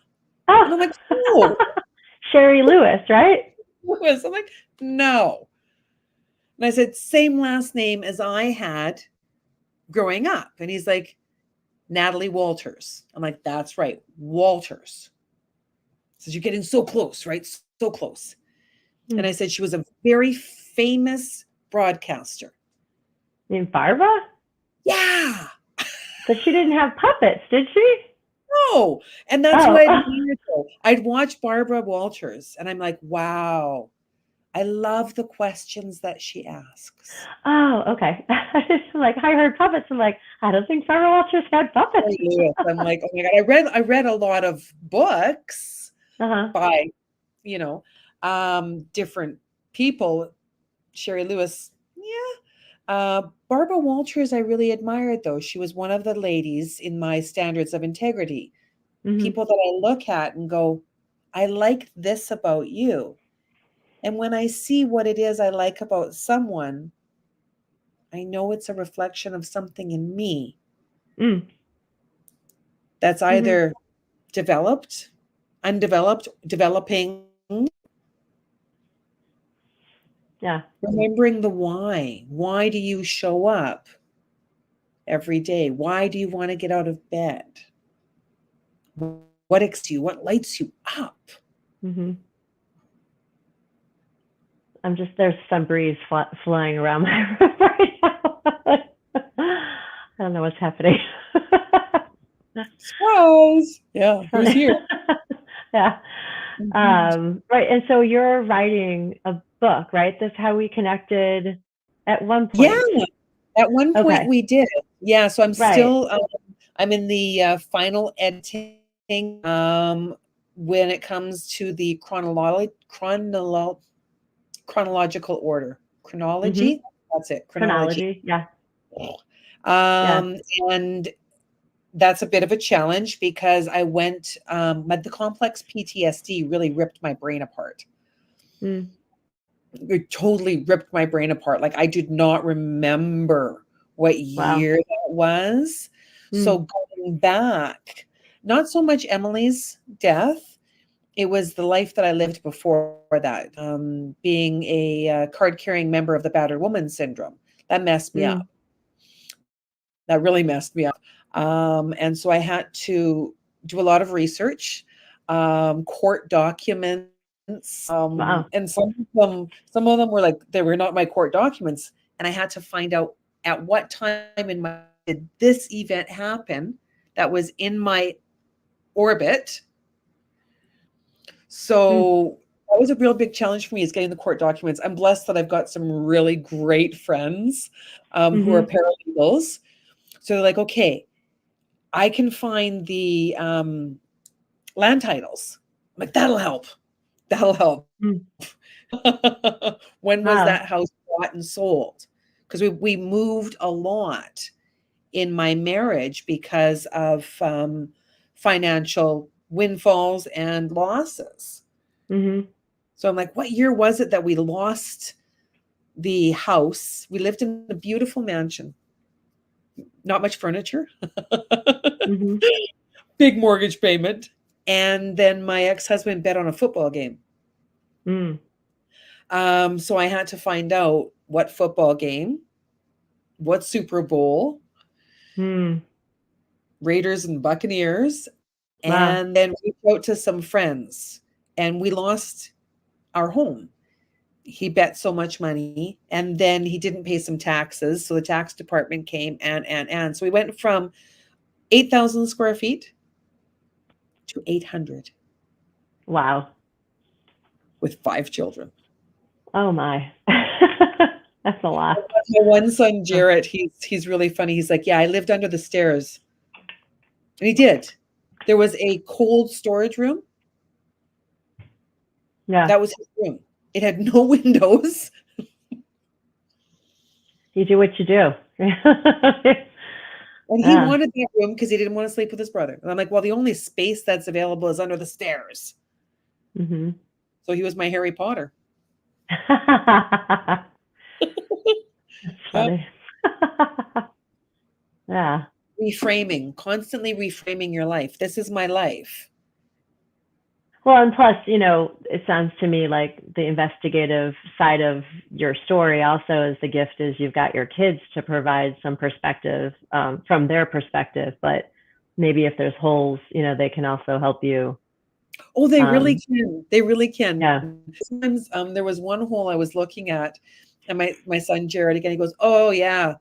Oh. And I'm like, no. Sherry Lewis, right? Lewis. I'm like, no. And I said, same last name as I had growing up. And he's like, Natalie Walters. I'm like, that's right. Walters. He says, you're getting so close, right? So close. And I said, she was a very famous broadcaster. I mean, Barbara? Yeah. But she didn't have puppets, did she? No. And that's who Oh, I oh, admired her. I'd watch Barbara Walters and I'm like, wow, I love the questions that she asks. oh, okay. Like I heard puppets. I'm like, I don't think Barbara Walters had puppets. Jerry Lewis. I'm like, oh my God. I read a lot of books Uh-huh. by, you know, different people. Sherry Lewis, yeah. Barbara Walters, I really admired though. She was one of the ladies in my standards of integrity. Hmm. People that I look at and go, I like this about you. And when I see what it is I like about someone, I know it's a reflection of something in me Mm. that's Hmm. either developed, undeveloped, developing, Yeah. remembering the why. Why do you show up every day? Why do you want to get out of bed? What excites you? What lights you up? Hmm. There's some breeze flying around my room right now. I don't know what's happening. Surprise! Yeah, who's here? Yeah. Mhm. Right. And so you're writing a book, right? That's how we connected at one Yeah, point. at one point Okay. we did. Yeah, so I'm Right. still I'm in the final editing when it comes to the chronological order. Hmm. Chronology? That's it, chronology. Chronology. Yeah. Yeah. Um, and that's a bit of a challenge because I went but the complex PTSD really ripped my brain apart. Mm. It totally ripped my brain apart. Like I did not remember what Wow. year that was. Mm. So going back, not so much Emily's death, it was the life that I lived before that, being a card-carrying member of the battered woman syndrome. That messed me Mm. up. That really messed me up. And so I had to do a lot of research, court documents, Wow. and some of them were like they were not my court documents, and I had to find out at what time in my did this event happen that was in my orbit. Mm. So that was a real big challenge for me is getting the court documents. I'm blessed that I've got some really great friends who are Hmm. paralegals. So they're like, okay, I can find the land titles. I'm like, that'll help. That'll help. Mm. When was Wow. that house bought and sold? Because we moved a lot in my marriage because of financial windfalls and losses. Hmm. So I'm like, what year was it that we lost the house? We lived in a beautiful mansion, not much furniture, Hmm. big mortgage payment. And then my ex husband bet on a football game. Mm. So I had to find out what football game, what Super Bowl, Mm. Raiders and Buccaneers, Wow. and then reach out to some friends. And we lost our home. He bet so much money, and then he didn't pay some taxes. So the tax department came and. So we went from 8,000 square feet to 800 Wow. with 5 children. Oh my. That's a lot. My one son, Jarrett, he's really funny. He's like, yeah, I lived under the stairs. And he did. There was a cold storage room. Yeah. That was his room. It had no windows. You do what you do. And he Yeah. wanted that room because he didn't want to sleep with his brother. And I'm like, well, the only space that's available is under the stairs. Hmm. So he was my Harry Potter. That's Uh, funny. Yeah. reframing, constantly reframing your life. This is my life. Well, and plus, it sounds to me like the investigative side of your story also is the gift is you've got your kids to provide some perspective from their perspective, but maybe if there's holes, they can also help you. Oh, they really Um, can. They really can. yeah. Sometimes there was one hole I was looking at, and my son Jared again, he goes, "Oh yeah."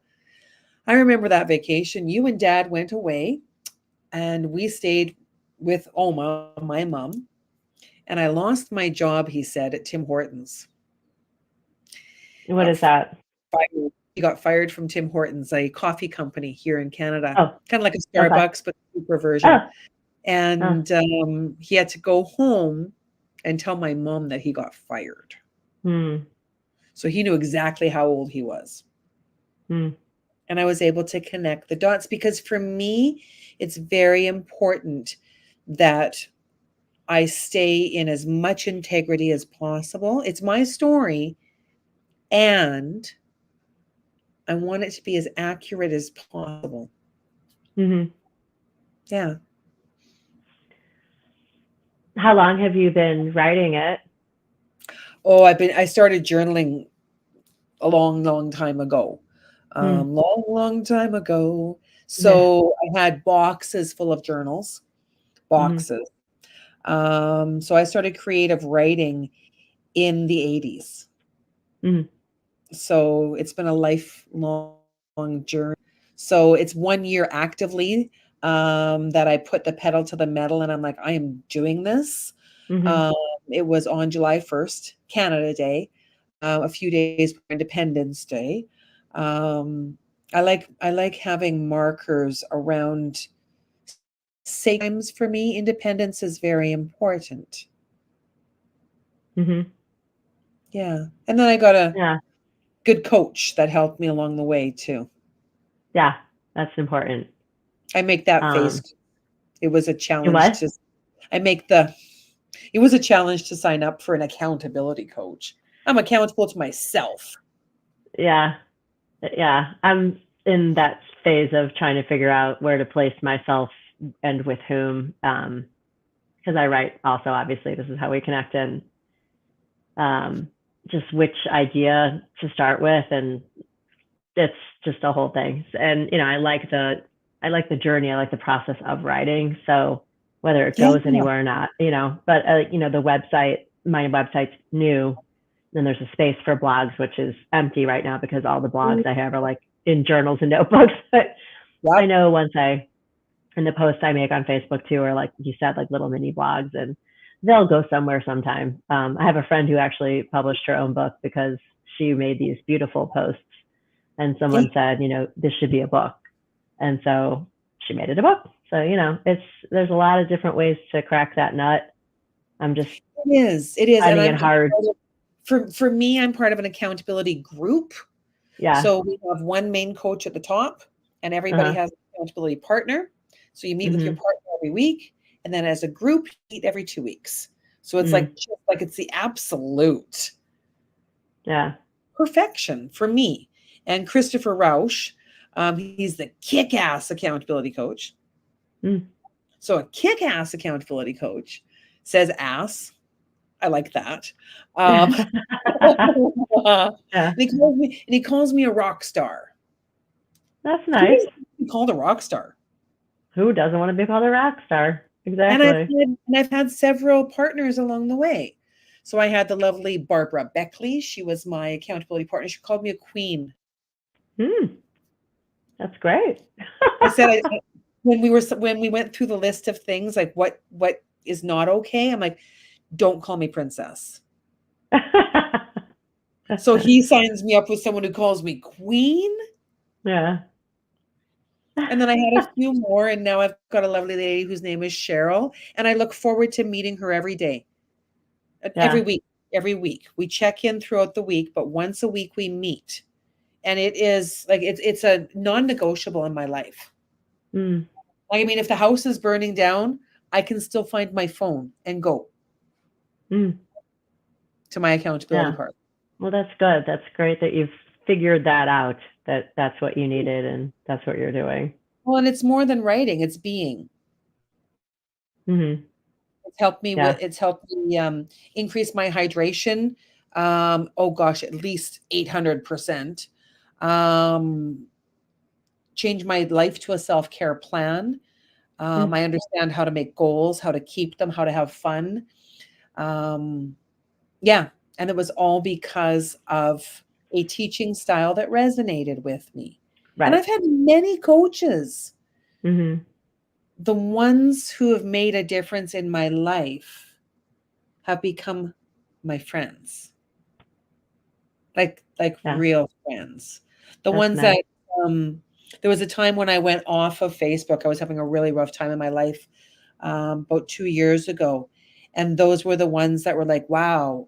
I remember that vacation. You and Dad went away, and we stayed with Oma, my mom. And I lost my job, he said, at Tim Hortons. What Got is that? fired. He got fired from Tim Hortons, a coffee company here in Canada, Oh, kind of like a okay. Starbucks, but super version. Oh, oh. And he had to go home and tell my mom that he got fired. Hmm. So he knew exactly how old he was. Hmm. And I was able to connect the dots because for me, it's very important that I stay in as much integrity as possible. It's my story, and I want it to be as accurate as possible. Hmm. Yeah. How long have you been writing it? Oh, I started journaling a long, long time ago. Hmm. Long, long time ago. Yeah. So I had boxes full of journals, Hmm. boxes. So I started creative writing in the 80s. Hmm. So it's been a lifelong journey. So it's 1 year actively that I put the pedal to the metal and I'm like, I am doing this. Hmm. Um, it was on July 1st, Canada Day, a few days before Independence Day. Um, I like having markers around sacred times for me. Independence is very important. Hmm. Yeah. And then I got a Yeah. good coach that helped me along the way too. Yeah. That's important. I make that face. Um, It was a you challenge what? to I make the it was a challenge to sign up for an accountability coach. I'm accountable to myself. Yeah. Yeah. I'm in that phase of trying to figure out where to place myself and with whom. Because I write also, obviously, this is how we connect, and um, just which idea to start with, and it's just a whole thing. And I like the journey, I like the process of writing. So whether it Yeah. goes anywhere or not, but the website, my website's new. Then there's a space for blogs, which is empty right now because all the blogs I have are like in journals and notebooks. But I Yep. know once and the posts I make on Facebook too are like you said, like little mini blogs, and they'll go somewhere sometime. I have a friend who actually published her own book because she made these beautiful posts, and Yeah, someone said, this should be a book, and so she made it a book. So there's a lot of different ways to crack that nut. I'm just it is. It is. And finding it I'm hard. for me, I'm part of an accountability group. Yeah. So we have one main coach at the top, and everybody Uh-huh. has an accountability partner. So you meet with your Mhm. partner every week, and then as a group, you meet every 2 weeks. So it's Mm. like it's the absolute Yeah. perfection for me. And Christopher Rausch, he's the kick-ass accountability coach. Mm. So a kick-ass accountability coach says ass. I like that. Um, and Yeah. he calls me a rock star. That's Who nice. doesn't wanna be called a rock star? Who doesn't want to be called a rock star? And I've Exactly. had and I've had several partners along the way. So I had the lovely Barbara Beckley. She was my accountability partner. She called me a queen. Mm. That's great. I said when we went through the list of things like what is not okay, I'm like, don't call me princess. So he signs me up with someone who calls me queen. Yeah. And then I had a few more, and now I've got a lovely lady whose name is Cheryl, and I look forward to meeting her every day, every Yeah. week. Every week we check in throughout the week, but once a week we meet, and it is like it's a non-negotiable in my life. Mm. Like I mean, if the house is burning down, I can still find my phone and go Mm. to my accountability Yeah. part. Well, that's good. That's great that you've figured that out, that that's what you needed and that's what you're doing. Well, and it's more than writing; it's being. Mhm. Yeah. It's helped me increase my hydration. Oh gosh, at least 800%. Um, change my life to a self-care plan. Mm. I understand how to make goals, how to keep them, how to have fun. Um, yeah, and it was all because of a teaching style that resonated with me. And Right. I've had many coaches. Mm-hmm. The ones who have made a difference in my life have become my friends. Like Yeah. real friends. The That's ones nice. that there was a time when I went off of Facebook. I was having a really rough time in my life about 2 years ago. And those were the ones that were like, wow,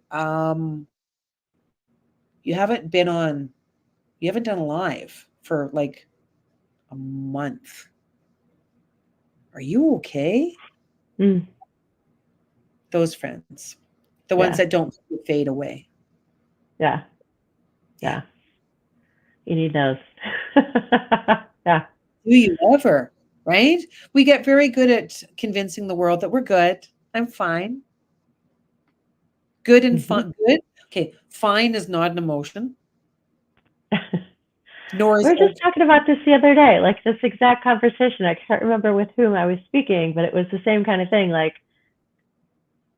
you haven't been on, you haven't done a live for like a month. Are you okay? Mm. Those friends, the ones Yeah. that don't fade away. Yeah. Yeah. Yeah. You need those. Yeah. Do you ever? Right? We get very good at convincing the world that we're good. I'm fine. Good and Mm-hmm. fine. Good. Okay. Fine is not an emotion, nor We is were just okay. talking about this the other day, like this exact conversation. I can't remember with whom I was speaking, but it was the same kind of thing. Like,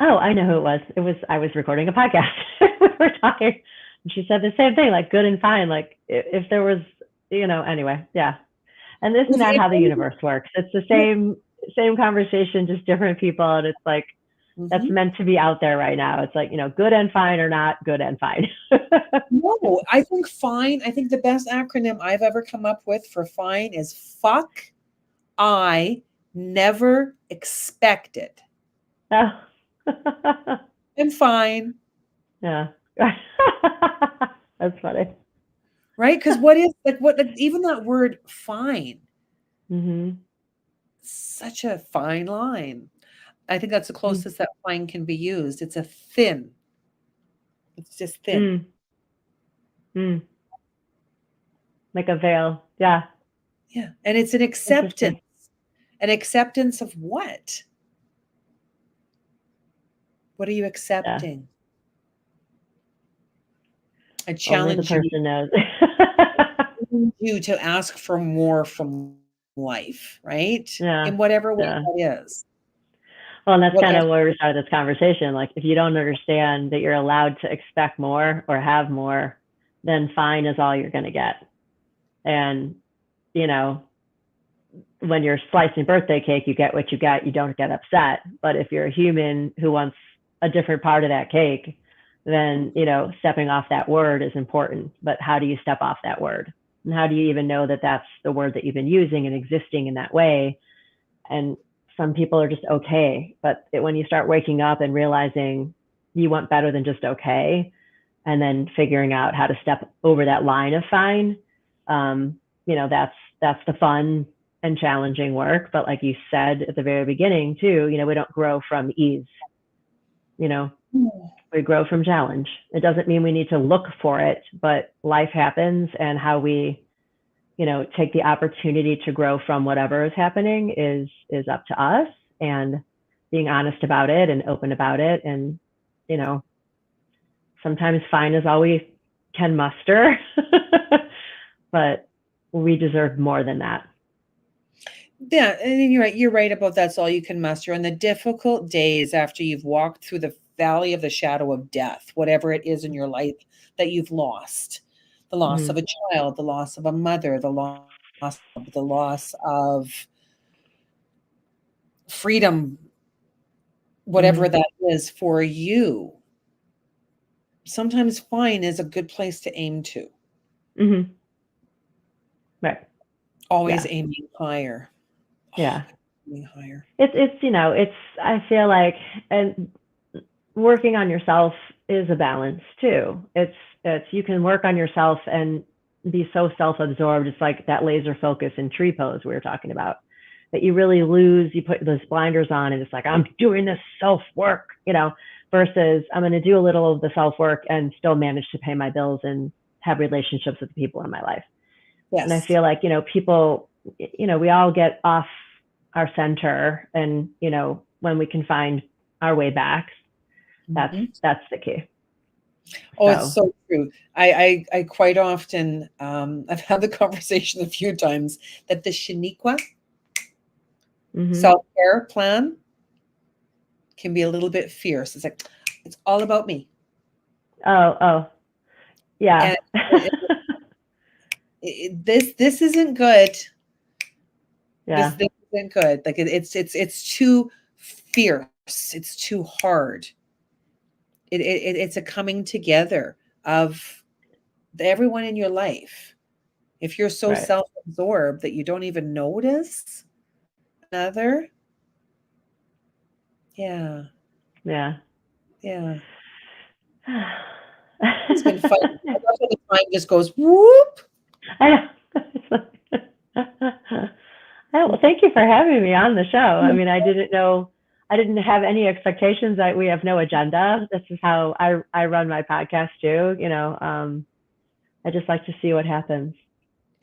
oh, I know who it was. I was recording a podcast. We were talking, and she said the same thing, like good and fine. Like if there was, anyway, yeah. And isn't that how the universe works? It's the same conversation, just different people, and it's like that's Mhm. meant to be out there right now. It's like good and fine or not good and fine. No, I think fine. I think the best acronym I've ever come up with for fine is fuck I never expected. Oh. I'm fine, Yeah. That's funny. right? Because what is like what like, even that word fine, Mhm. such a fine line. I think that's the Mm. closest that fine can be used. It's a thin. It's just thin. Mm. Mm. Like a veil. Yeah. Yeah. And it's an acceptance. Interesting. An acceptance of what? What are you Yeah. accepting? I Only the challenge you person knows. you to ask for more from life, right? Yeah. In whatever way Yeah. that is. Well, and that's kind Whatever. of where we started this conversation. Like, if you don't understand that you're allowed to expect more or have more, then fine is all you're going to get. And, you know, when you're slicing birthday cake, you get what you get. You don't get upset. But if you're a human who wants a different part of that cake, then, stepping off that word is important. But how do you step off that word? And how do you even know that that's the word that you've been using and existing in that way? And some people are just okay. But when you start waking up and realizing you want better than just okay, and then figuring out how to step over that line of fine, that's the fun and challenging work. But like you said at the very beginning too, we don't grow from ease. You know, we grow from challenge. It doesn't mean we need to look for it, but life happens, and how we take the opportunity to grow from whatever is happening is up to us. And being honest about it and open about it, and you know sometimes fine is all we can muster. But we deserve more than that. Yeah, and you're right. You're right about that's all you can muster. On the difficult days after you've walked through the valley of the shadow of death, whatever it is in your life that you've lost, the loss of Mm-hmm. a child, the loss of a mother, the loss of freedom, whatever Mm-hmm. that is for you. Sometimes fine is a good place to aim to. Mm-hmm. Right. Always Yeah. aiming higher. Yeah. Aiming higher. It's I feel like, and working on yourself is a balance too. It's you can work on yourself and be so self-absorbed. It's like that laser focus in tree pose we were talking about, that you really lose. You put those blinders on, and it's like, I'm doing this self-work, versus I'm going to do a little of the self-work and still manage to pay my bills and have relationships with the people in my life. And I Yes. feel like, people, we all get off our center, and, when we can find our way back, that's, Mhm. that's the key. Oh, it's So, so true. I quite often, I've had the conversation a few times that the Shaniqua mm-hmm. self-care plan can be a little bit fierce. It's like, it's all about me. Oh, yeah. And it This isn't good. Yeah. This isn't good. Like it's too fierce. It's too hard. It's a coming together of everyone in your life. If you're so Right. self-absorbed that you don't even notice another, yeah, Yeah. yeah. It's been fun. I love how the time just goes whoop. I know. Oh, well, thank you for having me on the show. I mean, I didn't have any expectations. We have no agenda. This is how I run my podcast too. I just like to see what happens.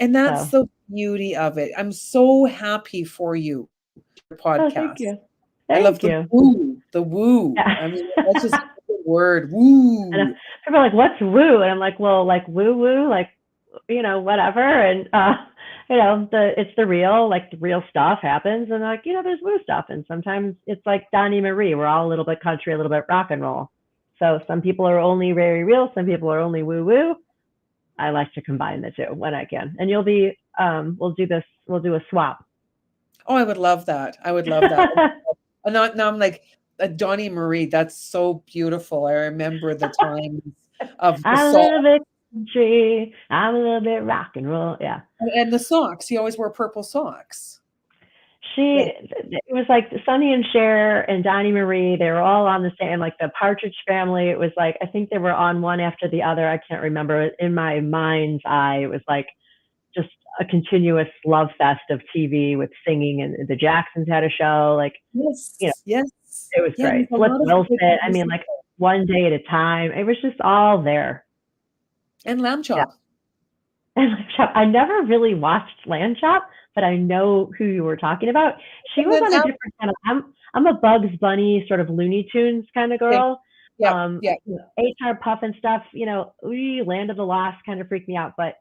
And that's So, the beauty of it. I'm so happy for you, your oh, thank podcast. you. I love Thank the you. woo, the woo. Yeah. I mean, that's just a good word, And woo. people are like, what's woo? And I'm like, well, like woo woo, like, whatever. And, it's the real stuff happens. And like, there's woo stuff. And sometimes it's like Donnie Marie. We're all a little bit country, a little bit rock and roll. So some people are only very real. Some people are only woo woo. I like to combine the two when I can. And we'll do a swap. Oh, I would love that. I would love that. And now I'm like, Donnie Marie, that's so beautiful. I remember the times of the I'm a socks. little bit country. I'm a little bit rock and roll. Yeah. And the socks. He always wore purple socks. Yeah. It was like Sonny and Cher and Donnie Marie. They were all on the same, like the Partridge Family. It was like, I think they were on one after the other. I can't remember. In my mind's eye, it was like just a continuous love fest of TV with singing. And the Jacksons had a show. Like, Yes. Yes. it was Yeah, great. there's a Flip lot of good Wilson. I mean, music. like one day at a time. It was just all there. And lamb Yeah. chop. And I never really watched Land Chop, but I know who you were talking about. She And was then on a different channel. I'm a Bugs Bunny sort of Looney Tunes kind of yeah, girl. yeah, yeah. HR Puff and stuff. Land of the Lost kind of freaked me out, but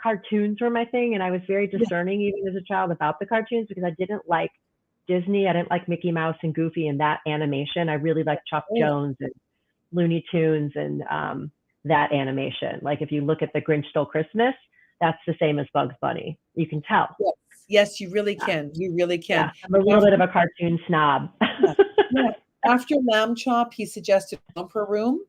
cartoons were my thing, and I was very Yeah. discerning even as a child about the cartoons because I didn't like Disney. I didn't like Mickey Mouse and Goofy and that animation. I really liked Chuck Oh, Jones and Looney Tunes and that animation. Like if you look at The Grinch Stole Christmas, that's the same as Bugs Bunny. You can tell. yes. Yes, you really Yeah, can. You really yeah. can. I'm a little bit of a cartoon snob. Yeah, yeah. After lamb chop, he suggested Romper Room,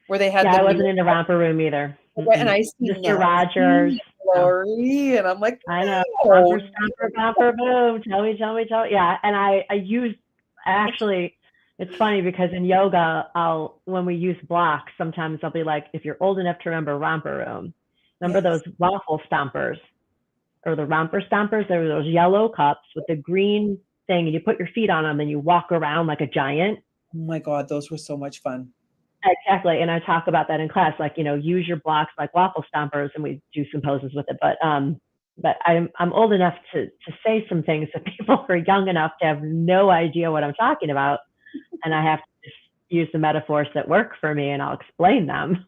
where they had Yeah, the I meal, wasn't into Romper Room either. and I see Mr. Nance Rogers. and No, Lauri, and I'm like, I know. no, Romper Stomper Bomper Boom. Tell me, tell me, tell me. Yeah, and I use actually. It's funny because in yoga, when we use blocks, sometimes I'll be like, if you're old enough to remember Romper Room, remember yes. those waffle stompers or the romper stompers? There were those yellow cups with the green thing, and you put your feet on them and you walk around like a giant. Oh my God, those were so much fun. Exactly. And I talk about that in class, like, use your blocks like waffle stompers, and we do some poses with it. But I'm old enough to say some things that people are young enough to have no idea what I'm talking about. And I have to just use the metaphors that work for me and I'll explain them.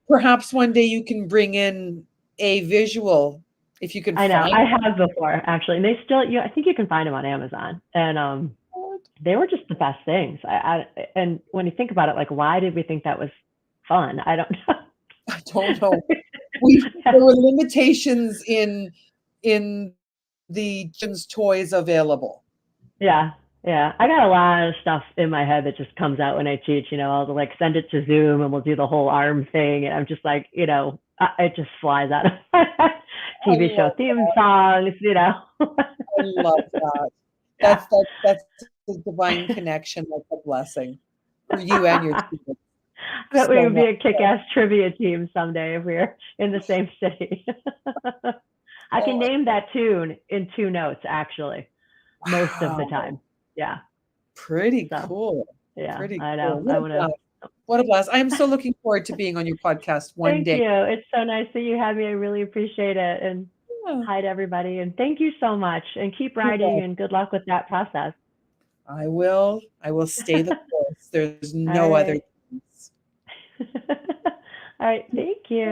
Perhaps one day you can bring in a visual if you can I know. find I have before actually. And they still, I think you can find them on Amazon. And it. they were just the best things. And when you think about it, like, why did we think that was fun? I don't know. I don't know. There were limitations in the children's toys available. Yeah. Yeah. I got a lot of stuff in my head that just comes out when I teach. I'll like send it to Zoom and we'll do the whole arm thing. And I'm just like, it just flies out of my head. I TV show love theme songs. I love that. Yeah. That's a divine connection, like a blessing for you and your students. But we So would be much a kick-ass trivia team someday if we were in the same city. I can fun. name that tune in 2 notes, actually, most of the Wow. time. Yeah. Pretty So, cool. yeah, Pretty I cool. know. What I a want to. blast. What a blast. I am so looking forward to being on your podcast one Thank day. you. It's so nice that you had me. I really appreciate it. And Yeah. hi to everybody. And thank you so much. And keep writing and good luck with that process. I will stay the course. There's All no other right. things. All right. Thank you.